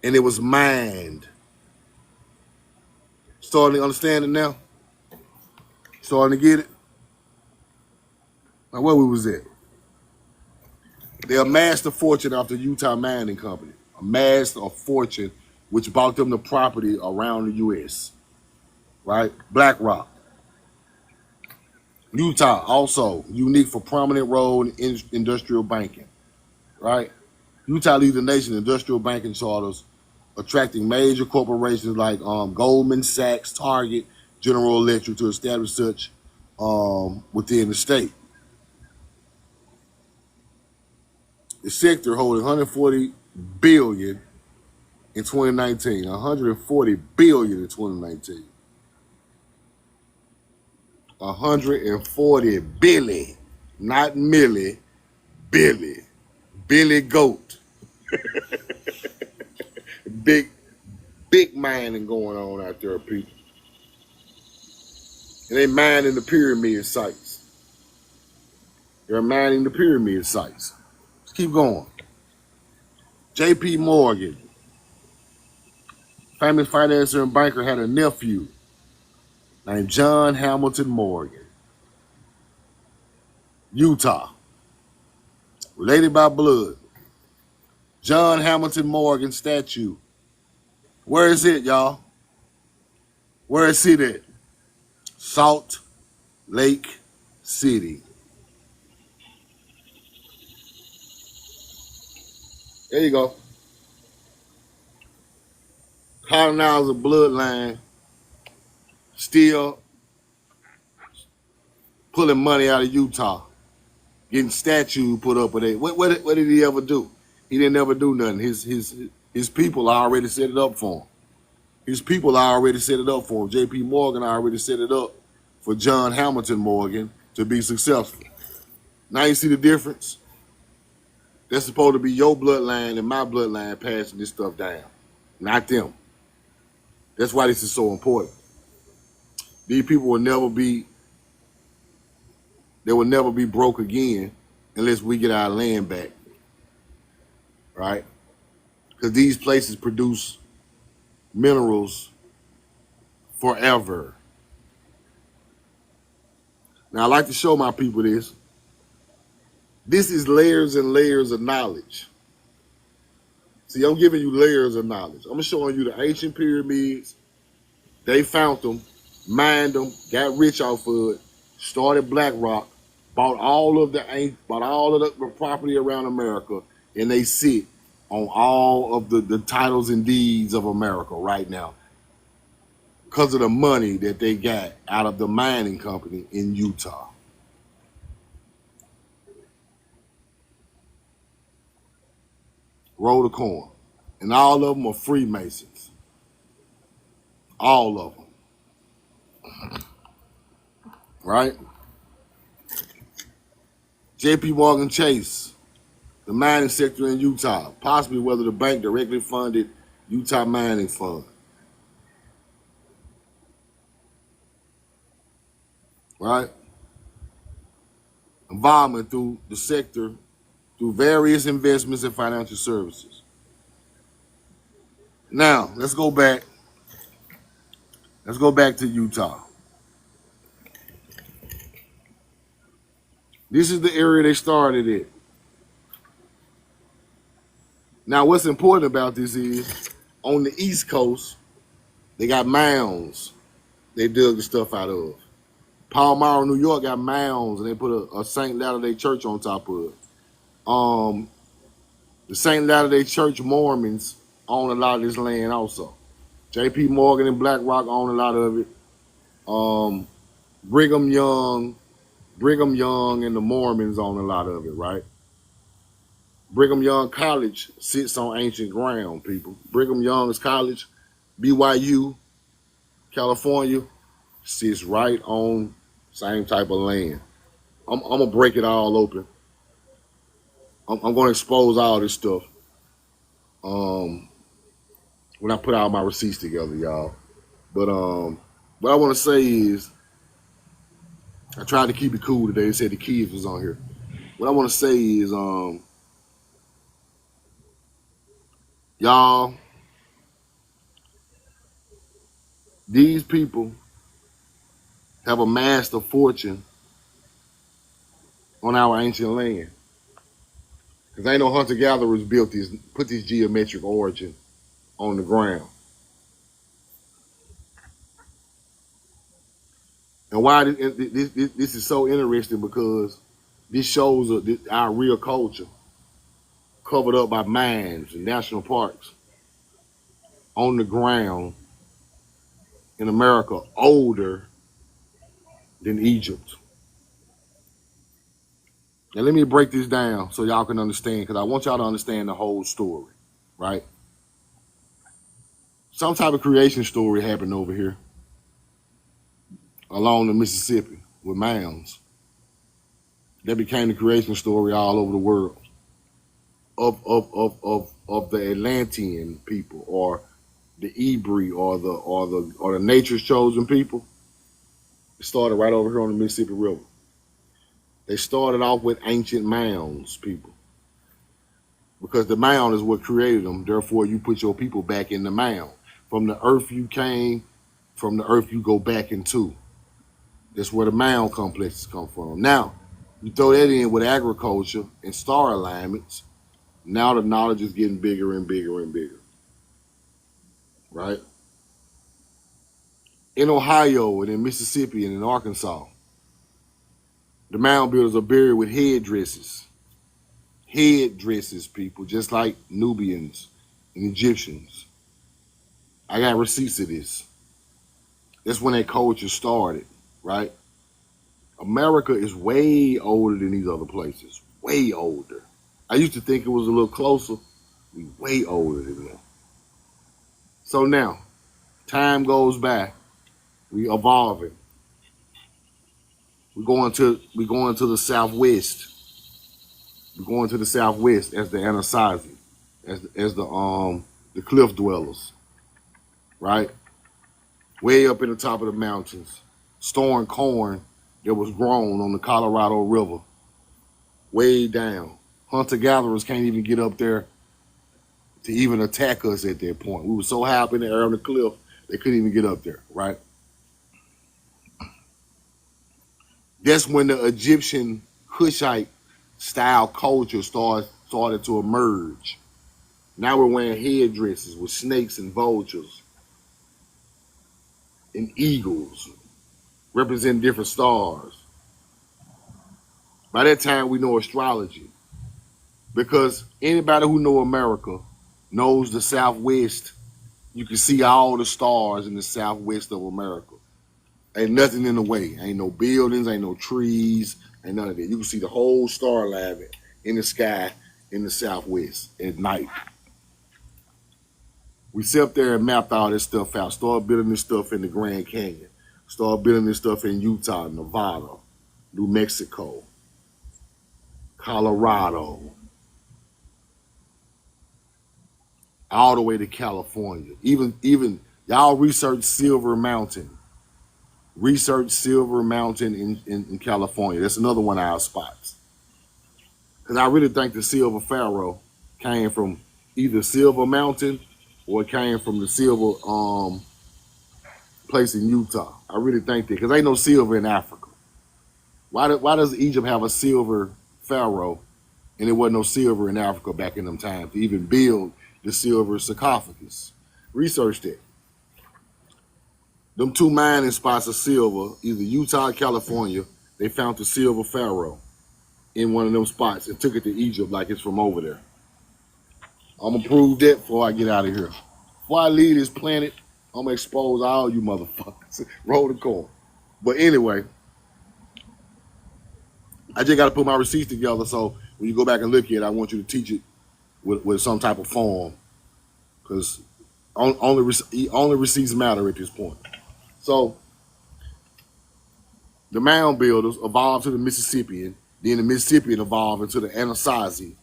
And it was mined. Starting to understand it now? Starting to get it? Now where we was at? They amassed a fortune off the Utah Mining Company. Amassed a fortune which bought them the property around the U.S. Right? Blackrock. Utah also unique for prominent role in industrial banking. Right? Utah leads the nation in industrial banking charters, attracting major corporations like Goldman Sachs, Target, General Electric to establish such within the state. The sector holding 140 billion in 2019, 140 billion in 2019, 140 billion, not milli, Billy, Billy Goat, big mining going on out there, people. And they mining the pyramid sites. They're mining the pyramid sites. Let's keep going. J.P. Morgan, famous financier and banker, had a nephew named John Hamilton Morgan, Utah, related by blood. John Hamilton Morgan statue. Where is it, y'all? Where is it at? Salt Lake City. There you go. Colonizer bloodline still pulling money out of Utah, getting statues put up with it. What did he ever do? He didn't ever do nothing. His people already set it up for him. His people already set it up for him. J.P. Morgan already set it up for John Hamilton Morgan to be successful. Now you see the difference? That's supposed to be your bloodline and my bloodline passing this stuff down, not them. That's why this is so important. These people will never be broke again unless we get our land back, right? Because these places produce minerals forever. Now, I like to show my people this. This is layers and layers of knowledge. See, I'm giving you layers of knowledge. I'm showing you the ancient pyramids. They found them, mined them, got rich off of it, started Blackrock, bought all of the property around America, and they sit on all of the titles and deeds of America right now because of the money that they got out of the mining company in Utah. Roll the corn. And all of them are Freemasons. All of them. Right? J.P. Morgan Chase, the mining sector in Utah, possibly whether the bank directly funded Utah Mining Fund. Right? Involvement through the sector through various investments and financial services. Now, let's go back. Let's go back to Utah. This is the area they started in. Now, what's important about this is on the East Coast, they got mounds they dug the stuff out of. Palmyra, New York got mounds and they put a St. Latter-day Church on top of it. The St. Latter-day Church Mormons own a lot of this land also. J.P. Morgan and Blackrock own a lot of it. Brigham Young and the Mormons own a lot of it, right? Brigham Young College sits on ancient ground, people. Brigham Young's College, BYU, California, sits right on same type of land. I'm gonna break it all open. I'm gonna expose all this stuff. When I put all my receipts together, y'all. But what I want to say is, I tried to keep it cool today. They said the kids was on here. What I want to say is, y'all, these people have amassed a fortune on our ancient land. Because ain't no hunter-gatherers put this geometric origin on the ground. And why this is so interesting, because this shows our real culture covered up by mines and national parks on the ground in America older than Egypt. Now let me break this down so y'all can understand, because I want y'all to understand the whole story, right? Some type of creation story happened over here along the Mississippi with mounds. That became the creation story all over the world of the Atlantean people, or the Ebri, or the nature's chosen people. It started right over here on the Mississippi River. They started off with ancient mounds, people, because the mound is what created them. Therefore, you put your people back in the mound. From the earth you came, from the earth you go back into. That's where the mound complexes come from. Now, you throw that in with agriculture and star alignments. Now the knowledge is getting bigger and bigger and bigger, right? In Ohio and in Mississippi and in Arkansas, the mound builders are buried with headdresses. Headdresses, people, just like Nubians and Egyptians. I got receipts of this. That's when that culture started, right? America is way older than these other places. Way older. I used to think it was a little closer. We way older than them. So now, time goes by. We evolving. We're going to the southwest. We're going to the southwest as the Anasazi, as the cliff dwellers, right? Way up in the top of the mountains, storing corn that was grown on the Colorado River. Way down. Hunter-gatherers can't even get up there to even attack us at that point. We were so high up in the air on the cliff, they couldn't even get up there, right? That's when the Egyptian Kushite style culture started to emerge. Now we're wearing headdresses with snakes and vultures and eagles representing different stars. By that time, we know astrology, because anybody who know America knows the Southwest. You can see all the stars in the Southwest of America. Ain't nothing in the way. Ain't no buildings, ain't no trees, ain't none of that. You can see the whole star alignment in the sky in the Southwest at night. We sit up there and mapped all this stuff out. Started building this stuff in the Grand Canyon. Started building this stuff in Utah, Nevada, New Mexico, Colorado, all the way to California. Even y'all research Silver Mountain. Research Silver Mountain in California. That's another one of our spots. Because I really think the Silver Pharaoh came from either Silver Mountain or it came from the silver place in Utah. I really think that, because ain't no silver in Africa. Why does Egypt have a silver pharaoh and there wasn't no silver in Africa back in them times to even build the silver sarcophagus? Research that. Them two mining spots of silver, either Utah or California, they found the silver pharaoh in one of them spots and took it to Egypt like it's from over there. I'm going to prove that before I get out of here. Before I leave this planet, I'm going to expose all you motherfuckers. Roll the corn. But anyway, I just got to put my receipts together, so when you go back and look at it, I want you to teach it with some type of form, because only receipts matter at this point. So the mound builders evolved to the Mississippian, then the Mississippian evolved into the Anasazi,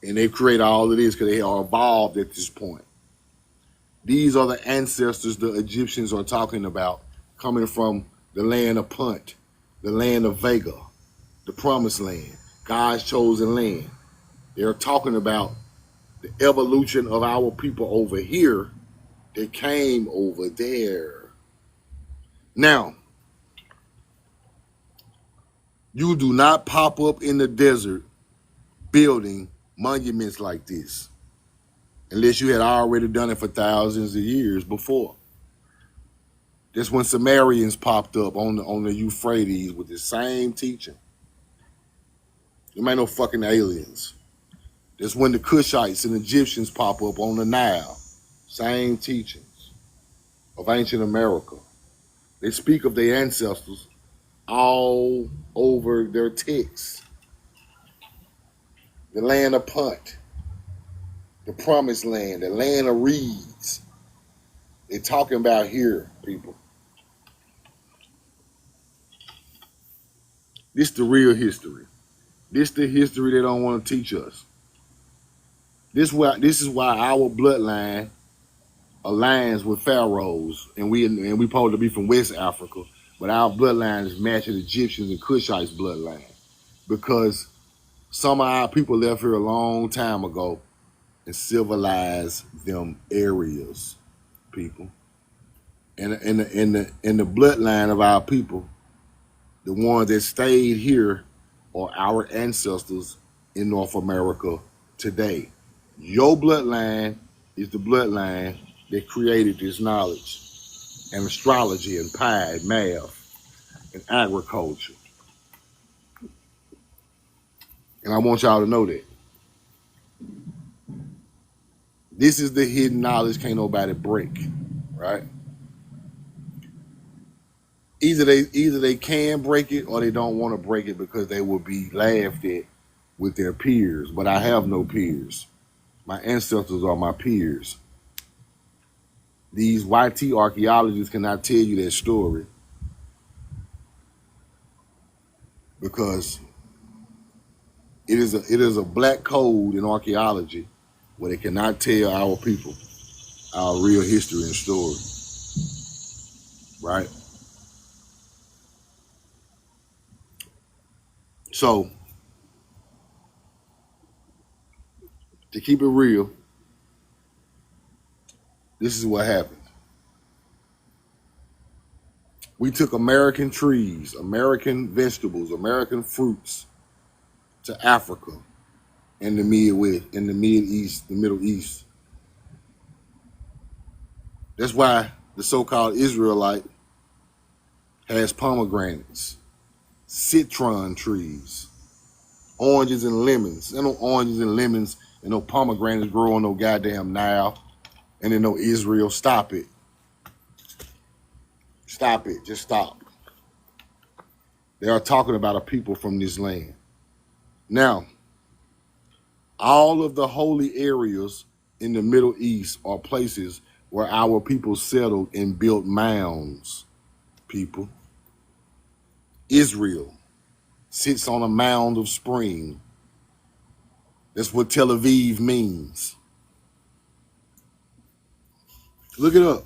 and they create all of this because they are evolved at this point. These are the ancestors the Egyptians are talking about, coming from the land of Punt, the land of Vega, the promised land, God's chosen land. They're talking about the evolution of our people over here that came over there. Now, you do not pop up in the desert building monuments like this unless you had already done it for thousands of years before. That's when Sumerians popped up on the Euphrates with the same teaching. You might know fucking aliens. That's when the Cushites and Egyptians pop up on the Nile. Same teachings of ancient America. They speak of their ancestors all over their texts. The land of Punt, the promised land, the land of reeds. They're talking about here, people. This the real history. This the history they don't want to teach us. This is why our bloodline aligns with pharaohs, and we supposed to be from West Africa, but our bloodline is matching Egyptians and Cushites' bloodline because some of our people left here a long time ago and civilized them areas, people. And in the bloodline of our people, the ones that stayed here are our ancestors in North America today. Your bloodline is the bloodline that created this knowledge and astrology and pi and math and agriculture. And I want y'all to know that. This is the hidden knowledge can't nobody break, right? Either they can break it or they don't want to break it because they will be laughed at with their peers. But I have no peers. My ancestors are my peers. These YT archaeologists cannot tell you that story because it is a black code in archaeology where they cannot tell our people our real history and story, right? So to keep it real, this is what happened. We took American trees, American vegetables, American fruits to Africa and the Midwest, in the Mideast, the Middle East. That's why the so-called Israelite has pomegranates, citron trees, oranges and lemons. There no oranges and lemons and no pomegranates grow on no goddamn Nile and then no Israel. Stop it. Stop it. Just stop. They are talking about a people from this land. Now, all of the holy areas in the Middle East are places where our people settled and built mounds, people. Israel sits on a mound of spring. That's what Tel Aviv means. Look it up.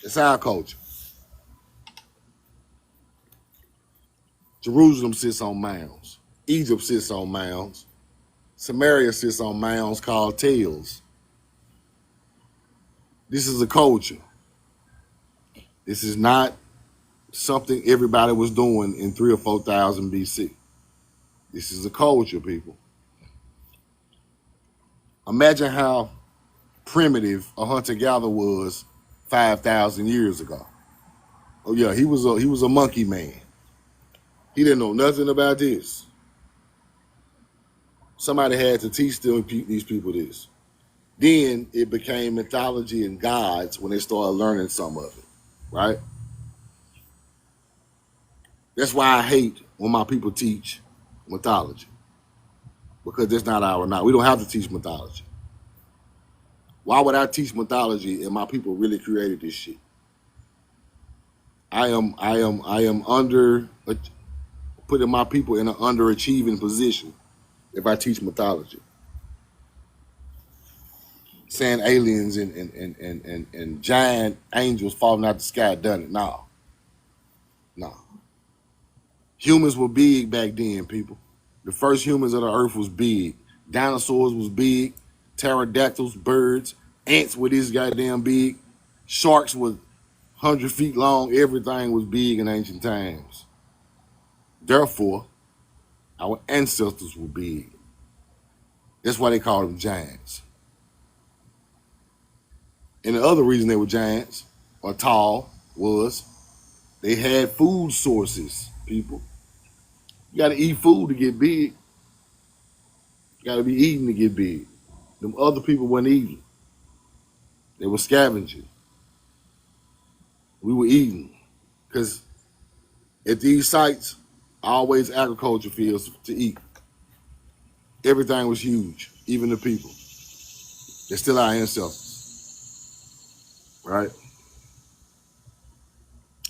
It's our culture. Jerusalem sits on mounds. Egypt sits on mounds. Samaria sits on mounds called tails. This is a culture. This is not something everybody was doing in 3,000 or 4,000 BC. This is a culture, people. Imagine how primitive a hunter-gatherer was 5,000 years ago. Oh yeah, he was a monkey man. He didn't know nothing about this. Somebody had to teach these people this. Then it became mythology and gods when they started learning some of it, right? That's why I hate when my people teach mythology, because that's not our knowledge. We don't have to teach mythology. Why would I teach mythology and my people really created this shit? I am putting my people in an underachieving position if I teach mythology. Saying aliens and giant angels falling out the sky done it. No. Humans were big back then, people. The first humans of the earth was big. Dinosaurs was big. Pterodactyls, birds, ants were this goddamn big. Sharks was 100 feet long. Everything was big in ancient times. Therefore, our ancestors were big. That's why they called them giants. And the other reason they were giants or tall was they had food sources, people. You got to eat food to get big. Got to be eating to get big. Them other people weren't eating. They were scavenging. We were eating. Because at these sites, always agriculture fields to eat. Everything was huge, even the people. They're still our ancestors, right?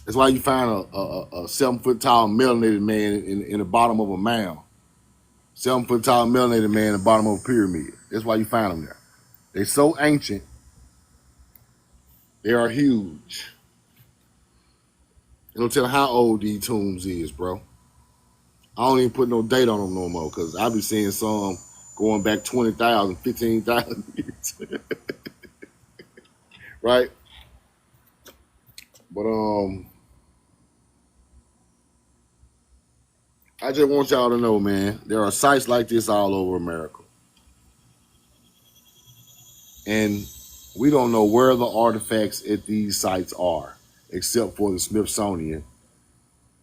That's why you find a 7 foot tall melanated man in the bottom of a mound. 7 foot tall melanated man in the bottom of a pyramid. That's why you find them there. They're so ancient. They are huge. They don't tell how old these tombs is, bro. I don't even put no date on them no more because I be seeing some going back 20,000, 15,000 years. Right? But I just want y'all to know, man, there are sites like this all over America. And we don't know where the artifacts at these sites are, except for the Smithsonian,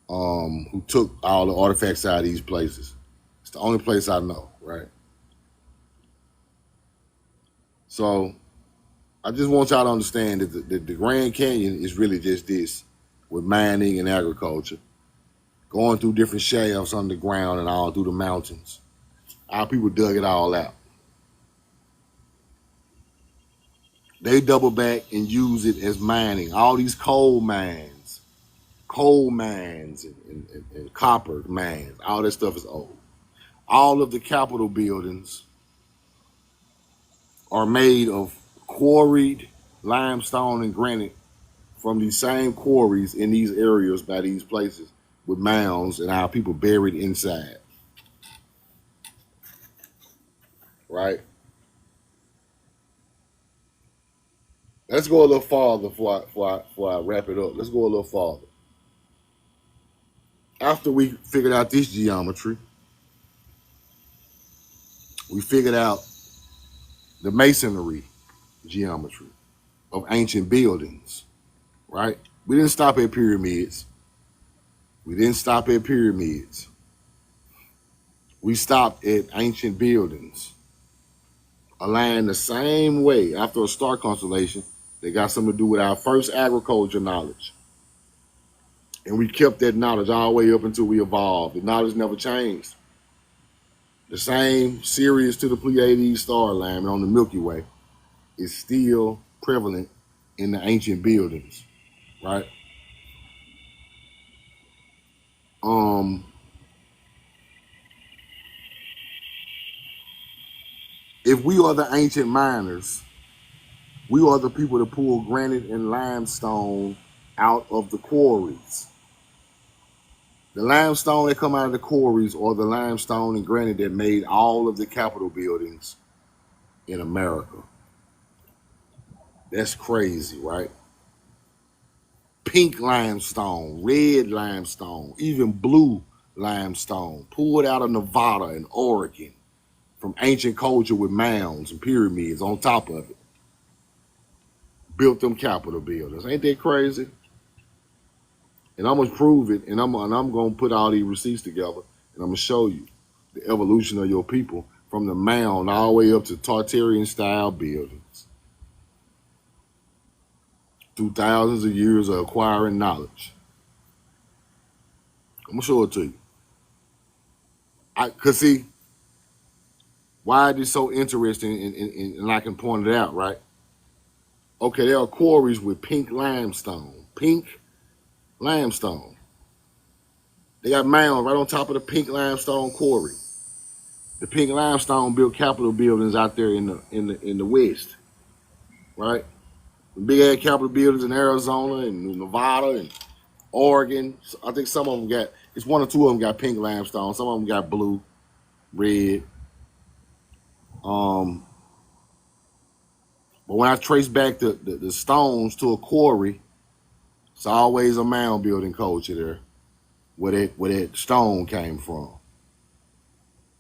who took all the artifacts out of these places. It's the only place I know, right? So I just want y'all to understand that the Grand Canyon is really just this, with mining and agriculture, going through different shafts underground and all through the mountains. Our people dug it all out. They double back and use it as mining. All these coal mines and copper mines, all that stuff is old. All of the Capitol buildings are made of quarried limestone and granite from these same quarries in these areas by these places with mounds and our people buried inside. Right? Let's go a little farther before I wrap it up. Let's go a little farther. After we figured out this geometry, we figured out the masonry geometry of ancient buildings, right? We didn't stop at pyramids. We stopped at ancient buildings, aligned the same way after a star constellation. They got something to do with our first agriculture knowledge. And we kept that knowledge all the way up until we evolved. The knowledge never changed. The same Sirius to the Pleiades star alignment on the Milky Way is still prevalent in the ancient buildings, right? If we are the ancient miners, we are the people that pull granite and limestone out of the quarries. The limestone that come out of the quarries or the limestone and granite that made all of the Capitol buildings in America. That's crazy, right? Pink limestone, red limestone, even blue limestone, pulled out of Nevada and Oregon from ancient culture with mounds and pyramids on top of it. Built them Capitol buildings. Ain't that crazy? And I'm gonna prove it, and I'm gonna put all these receipts together, and I'm gonna show you the evolution of your people from the mound all the way up to Tartarian style buildings through thousands of years of acquiring knowledge. I'm gonna show it to you. Cause see, why it is so interesting, and I can point it out, right? Okay, there are quarries with pink limestone. Pink limestone. They got mounds right on top of the pink limestone quarry. The pink limestone built Capitol buildings out there in the West, right? The big ass Capitol buildings in Arizona and Nevada and Oregon. I think some of them got, it's one or two of them got pink limestone. Some of them got blue, red. But when I trace back the stones to a quarry, it's always a mound building culture there, where that stone came from.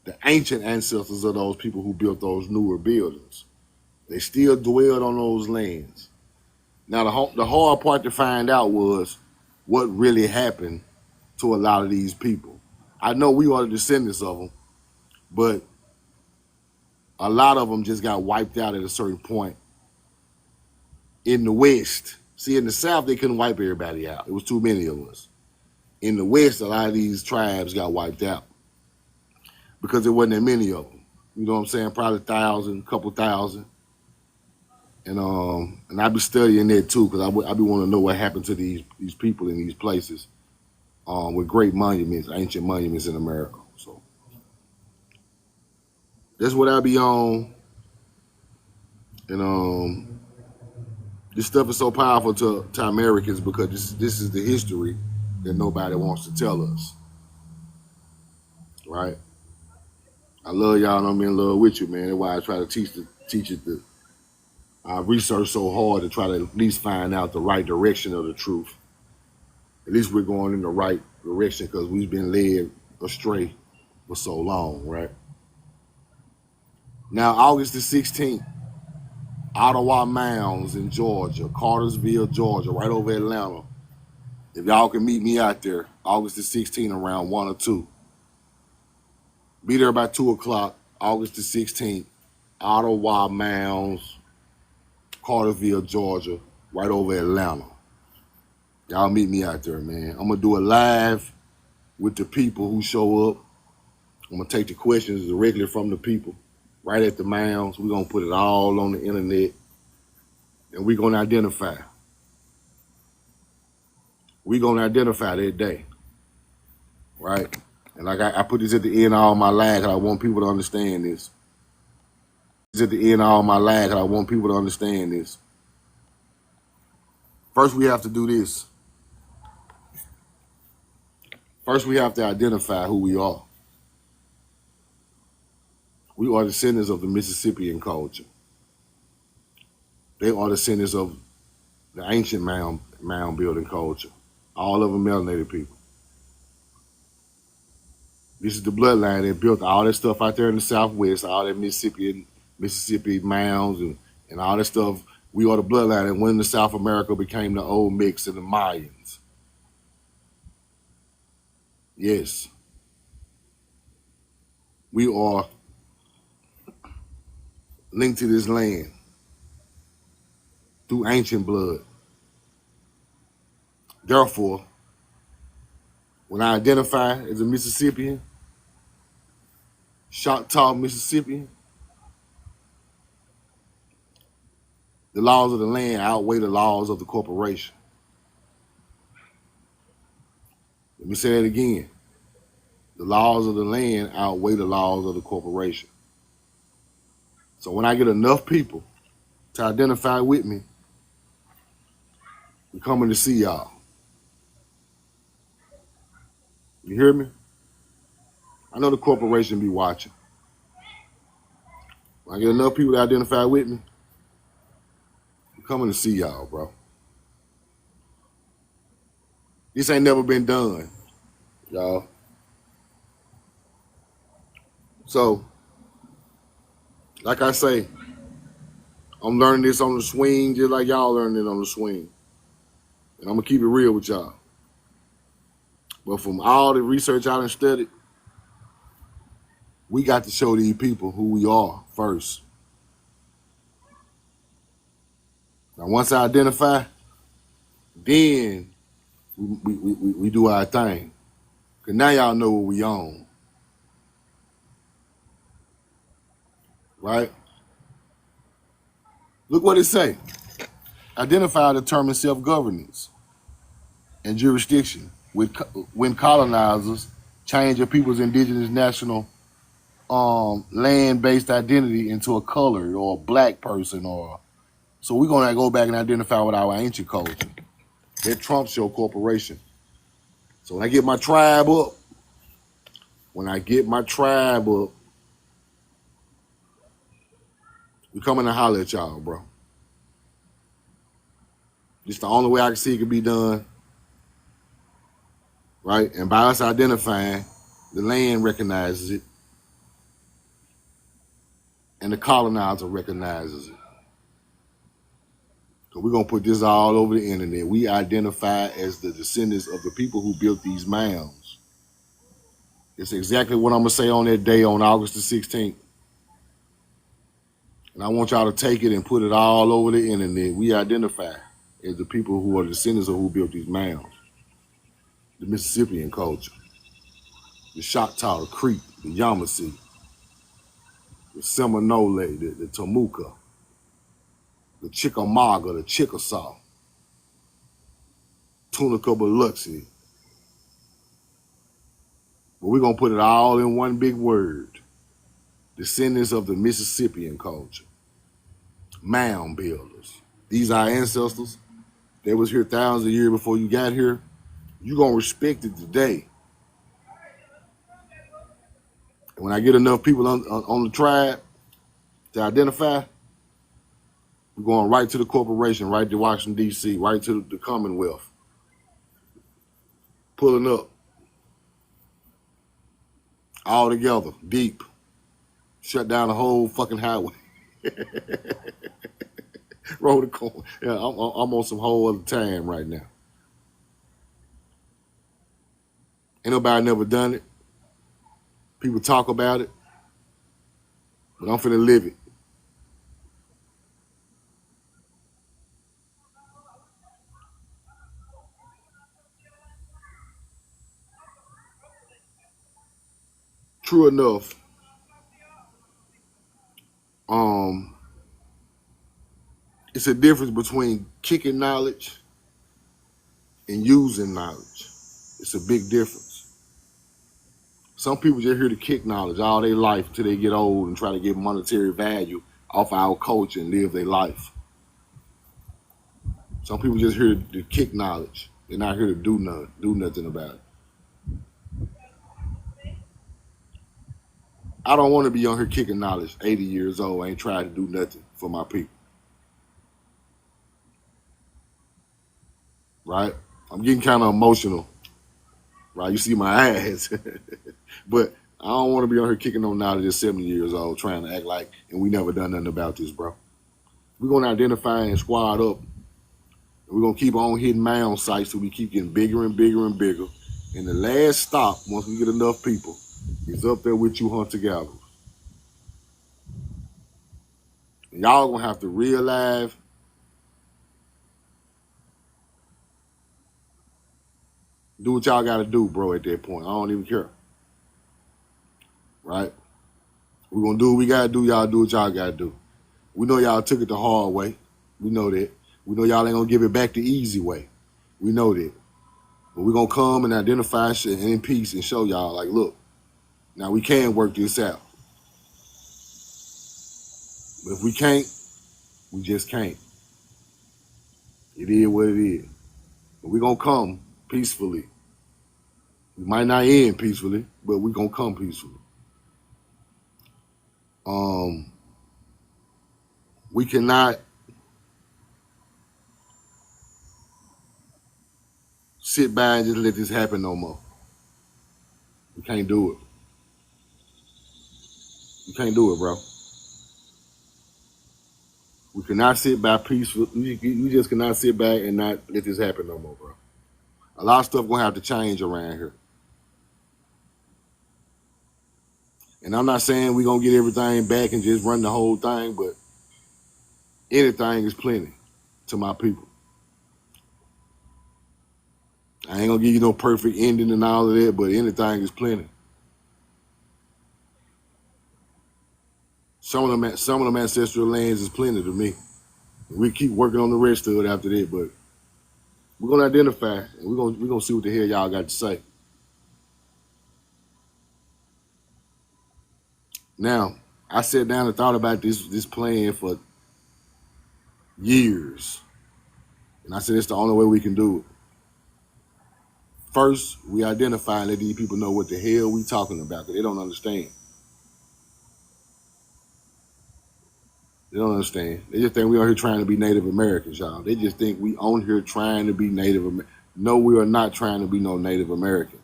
The ancient ancestors of those people who built those newer buildings. They still dwelled on those lands. Now, the hard part to find out was what really happened to a lot of these people. I know we are the descendants of them, but a lot of them just got wiped out at a certain point in the West. See, in the South, they couldn't wipe everybody out. It was too many of us. In the West, a lot of these tribes got wiped out because there wasn't that many of them. You know what I'm saying? Probably 1,000, couple thousand. And I be studying that too, because I be wanting to know what happened to these people in these places with great monuments, ancient monuments in America. So that's what I be on. And this stuff is so powerful to Americans because this is the history that nobody wants to tell us. Right? I love y'all and I'm in love with you, man. That's why I try to teach it. I research so hard to try to at least find out the right direction of the truth. At least we're going in the right direction because we've been led astray for so long, right? Now, August the 16th, Ottawa Mounds in Georgia, Cartersville, Georgia, right over Atlanta. If y'all can meet me out there, August the 16th around 1 or 2. Be there about 2 o'clock, August the 16th, Ottawa Mounds, Cartersville, Georgia, right over Atlanta. Y'all meet me out there, man. I'm going to do it live with the people who show up. I'm going to take the questions directly from the people right at the mounds. We're going to put it all on the internet, and we're going to identify. We're going to identify that day, right? And like I put this at the end of all my lives, because I want people to understand this. At the end of all my lives, because I want people to understand this. First, we have to do this. First, we have to identify who we are. We are descendants of the Mississippian culture. They are descendants of the ancient mound building culture. All of them melanated people. This is the bloodline that built all that stuff out there in the Southwest, all that Mississippi mounds and all that stuff. We are the bloodline that when the South America became the old mix and the Mayans. Yes. We are linked to this land through ancient blood. Therefore, when I identify as a Mississippian, Choctaw Mississippian, the laws of the land outweigh the laws of the corporation. Let me say that again. The laws of the land outweigh the laws of the corporation. So when I get enough people to identify with me, we're coming to see y'all. You hear me? I know the corporation be watching. When I get enough people to identify with me, we're coming to see y'all, bro. This ain't never been done, y'all. So, like I say, I'm learning this on the swing just like y'all learning it on the swing. And I'm going to keep it real with y'all. But from all the research I done studied, we got to show these people who we are first. Now, once I identify, then we do our thing. Because now y'all know what we on. Right? Look what it say. Identify, determine self-governance and jurisdiction when colonizers change a people's indigenous national land-based identity into a colored or a black person. So we're going to go back and identify with our ancient culture. That trumps your corporation. So when I get my tribe up, we coming to holler at y'all, bro. It's the only way I can see it can be done. Right? And by us identifying, the land recognizes it. And the colonizer recognizes it. So we're going to put this all over the internet. We identify as the descendants of the people who built these mounds. It's exactly what I'm going to say on that day on August the 16th. And I want y'all to take it and put it all over the internet. We identify as the people who are descendants of who built these mounds. The Mississippian culture, the Choctaw, the Creek, the Yamasee, the Seminole, the Tomuka, the Chickamauga, the Chickasaw, Tunica, Biloxi. But we're going to put it all in one big word. Descendants of the Mississippian culture. Mound builders. These are our ancestors. They was here thousands of years before you got here. You're going to respect it today. And when I get enough people on the tribe to identify, we're going right to the corporation, right to Washington, D.C., right to the Commonwealth. Pulling up. All together, deep. Shut down the whole fucking highway. Roll the corner. Yeah, I'm on some whole other time right now. Ain't nobody never done it. People talk about it, but I'm finna live it. True enough, it's a difference between kicking knowledge and using knowledge. It's a big difference. Some people just here to kick knowledge all their life until they get old and try to get monetary value off our culture and live their life. Some people just here to kick knowledge. They're not here to do nothing about it. I don't want to be on here kicking knowledge, 80 years old, ain't trying to do nothing for my people. Right? I'm getting kind of emotional. Right? You see my ass. But I don't want to be on here kicking no knowledge at 70 years old trying to act like, and we never done nothing about this, bro. We're going to identify and squad up. And we're going to keep on hitting mound sites so we keep getting bigger and bigger and bigger. And the last stop, once we get enough people, is up there with you hunter gatherers. And y'all going to have to realize do what y'all got to do, bro, at that point. I don't even care. Right? We're going to do what we got to do. Y'all do what y'all got to do. We know y'all took it the hard way. We know that. We know y'all ain't going to give it back the easy way. We know that. But we're going to come and identify shit in peace and show y'all, like, look, now we can work this out. But if we can't, we just can't. It is what it is. But we're going to come peacefully. We might not end peacefully, but we're going to come peacefully. We cannot sit by and just let this happen no more. We can't do it. You can't do it, bro. We cannot sit by peaceful. You just cannot sit back and not let this happen no more, bro. A lot of stuff gonna have to change around here. And I'm not saying we're gonna get everything back and just run the whole thing, but anything is plenty to my people. I ain't gonna give you no perfect ending and all of that, but anything is plenty. Some of them ancestral lands is plenty to me. We keep working on the rest of it after that, but we're gonna identify and we're gonna see what the hell y'all got to say. Now, I sat down and thought about this plan for years. And I said it's the only way we can do it. First, we identify and let these people know what the hell we talking about, because they don't understand. They don't understand. They just think we are here trying to be Native Americans, y'all. They just think we on here trying to be Native American. No, we are not trying to be no Native American.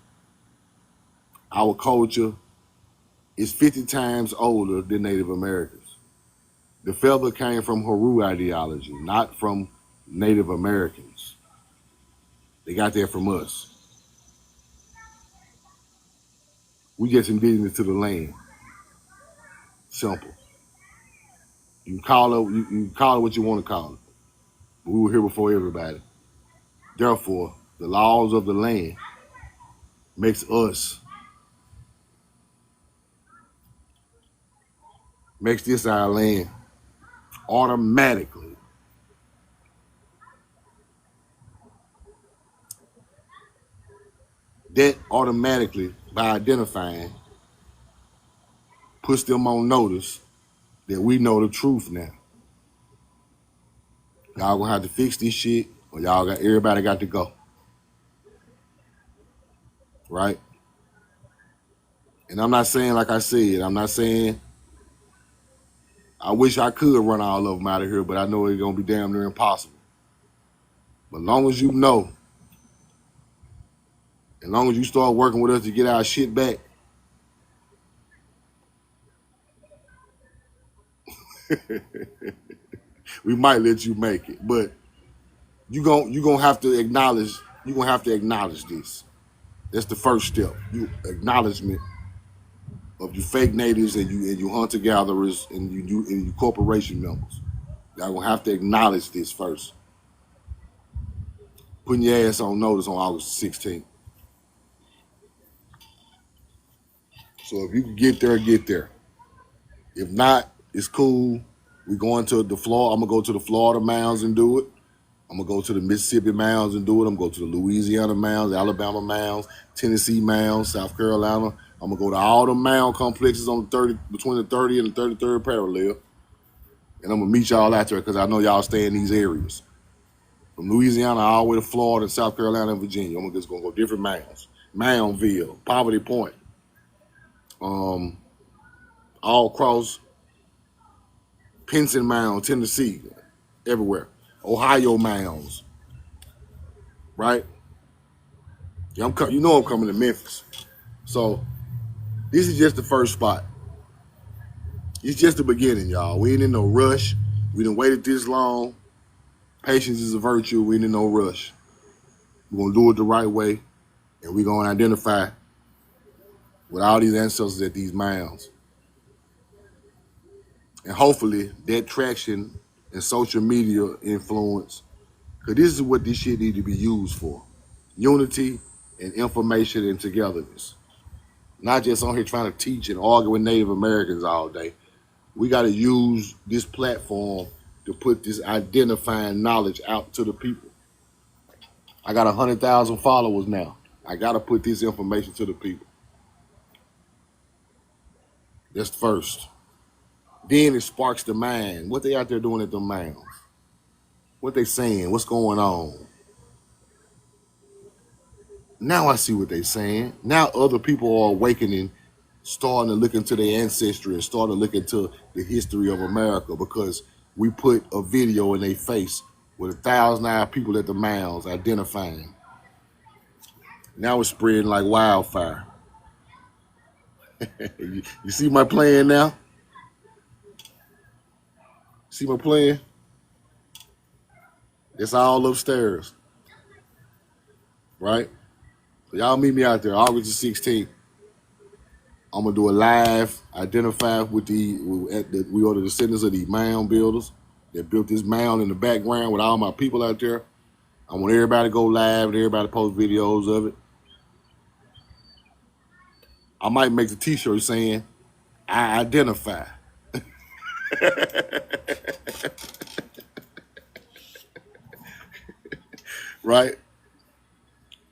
Our culture is 50 times older than Native Americans. The feather came from Haru ideology, not from Native Americans. They got that from us. We just indigenous to the land. Simple. You call it, you call it what you want to call it. But we were here before everybody. Therefore, the laws of the land makes this our land automatically. That automatically, by identifying, puts them on notice that we know the truth now. Y'all gonna have to fix this shit, or everybody got to go. Right? And I'm not saying, like I said, I'm not saying I wish I could run all of them out of here, but I know it's gonna be damn near impossible. But as long as you know, as long as you start working with us to get our shit back, we might let you make it. But you gonna have to acknowledge this. That's the first step. You acknowledgement of you fake natives and you hunter gatherers and you corporation members. Y'all gonna have to acknowledge this first. Putting your ass on notice on August 16th. So if you can get there, get there. If not, it's cool. We going to the Florida. I'm gonna go to the Florida mounds and do it. I'm gonna go to the Mississippi mounds and do it. I'm gonna go to the Louisiana mounds, Alabama mounds, Tennessee mounds, South Carolina. I'm gonna go to all the mound complexes on between the 30 and the 33rd parallel. And I'm gonna meet y'all out there because I know y'all stay in these areas. From Louisiana all the way to Florida, South Carolina, and Virginia. I'm just gonna go different mounds. Moundville, Poverty Point. All across Pinson Mound, Tennessee, everywhere. Ohio mounds. Right? Yeah, I'm coming to Memphis. So this is just the first spot. It's just the beginning, y'all. We ain't in no rush. We done waited this long. Patience is a virtue. We ain't in no rush. We're gonna do it the right way, and we're gonna identify with all these ancestors at these mounds. And hopefully that traction and social media influence, because this is what this shit need to be used for. Unity and information and togetherness. Not just on here trying to teach and argue with Native Americans all day. We got to use this platform to put this identifying knowledge out to the people. I got 100,000 followers now. I got to put this information to the people. That's first. Then it sparks the mind. What they out there doing at the mounds? What they saying? What's going on? Now I see what they saying. Now other people are awakening, starting to look into their ancestry and starting to look into the history of America because we put a video in their face with 1,000 people at the mounds identifying. Now it's spreading like wildfire. You see my plan now? See my plan? It's all upstairs. Right? So y'all meet me out there August the 16th. I'm gonna do a live identify with we are the descendants of these mound builders that built this mound in the background with all my people out there. I want everybody to go live and everybody to post videos of it. I might make the t-shirt saying, I identify. Right?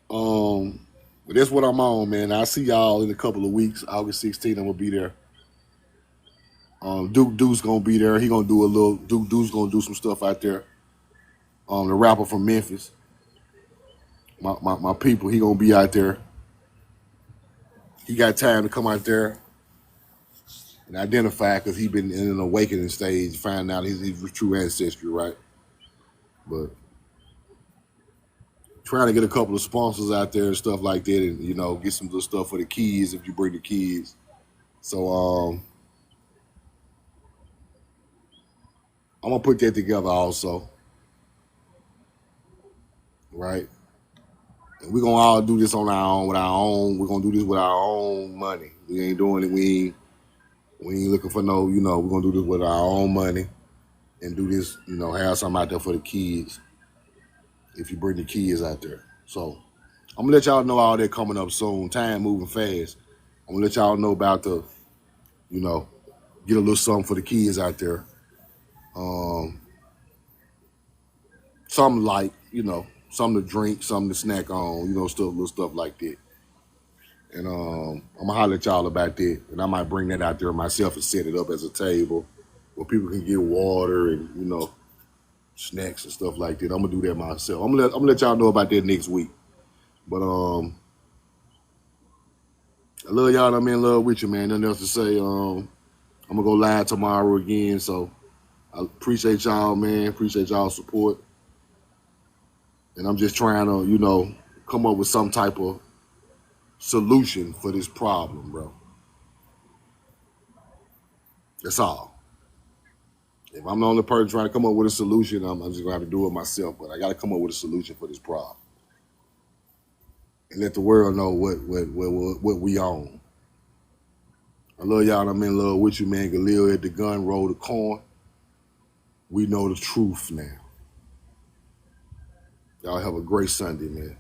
But that's what I'm on, man. I'll see y'all in a couple of weeks. August 16th, I'm gonna be there. Duke's gonna be there. He gonna do a little. Duke's gonna do some stuff out there. The rapper from Memphis. My people. He gonna be out there. He got time to come out there and identify because he been in an awakening stage, finding out his true ancestry, right? But trying to get a couple of sponsors out there and stuff like that, and get some good stuff for the kids if you bring the kids. So I'm gonna put that together also, right? And we're gonna all do this on our own with our own. We're gonna do this with our own money. We ain't doing it. We ain't looking for no. We're gonna do this with our own money. and do this, have something out there for the kids if you bring the kids out there. So I'm gonna let y'all know all that coming up soon. Time moving fast. I'm gonna let y'all know about the, get a little something for the kids out there. Something like, something to drink, something to snack on, little stuff like that. And I'm gonna holler at y'all about that. And I might bring that out there myself and set it up as a table where people can get water and, snacks and stuff like that. I'm gonna do that myself. I'm gonna let y'all know about that next week. But I love y'all. I'm in love with you, man. Nothing else to say. I'm gonna go live tomorrow again. So I appreciate y'all, man. Appreciate y'all support. And I'm just trying to, come up with some type of solution for this problem, bro. That's all. If I'm the only person trying to come up with a solution, I'm just gonna have to do it myself. But I gotta come up with a solution for this problem. And let the world know what we own. I love y'all. I'm in love with you, man. Galil at the gun, roll the corn. We know the truth now. Y'all have a great Sunday, man.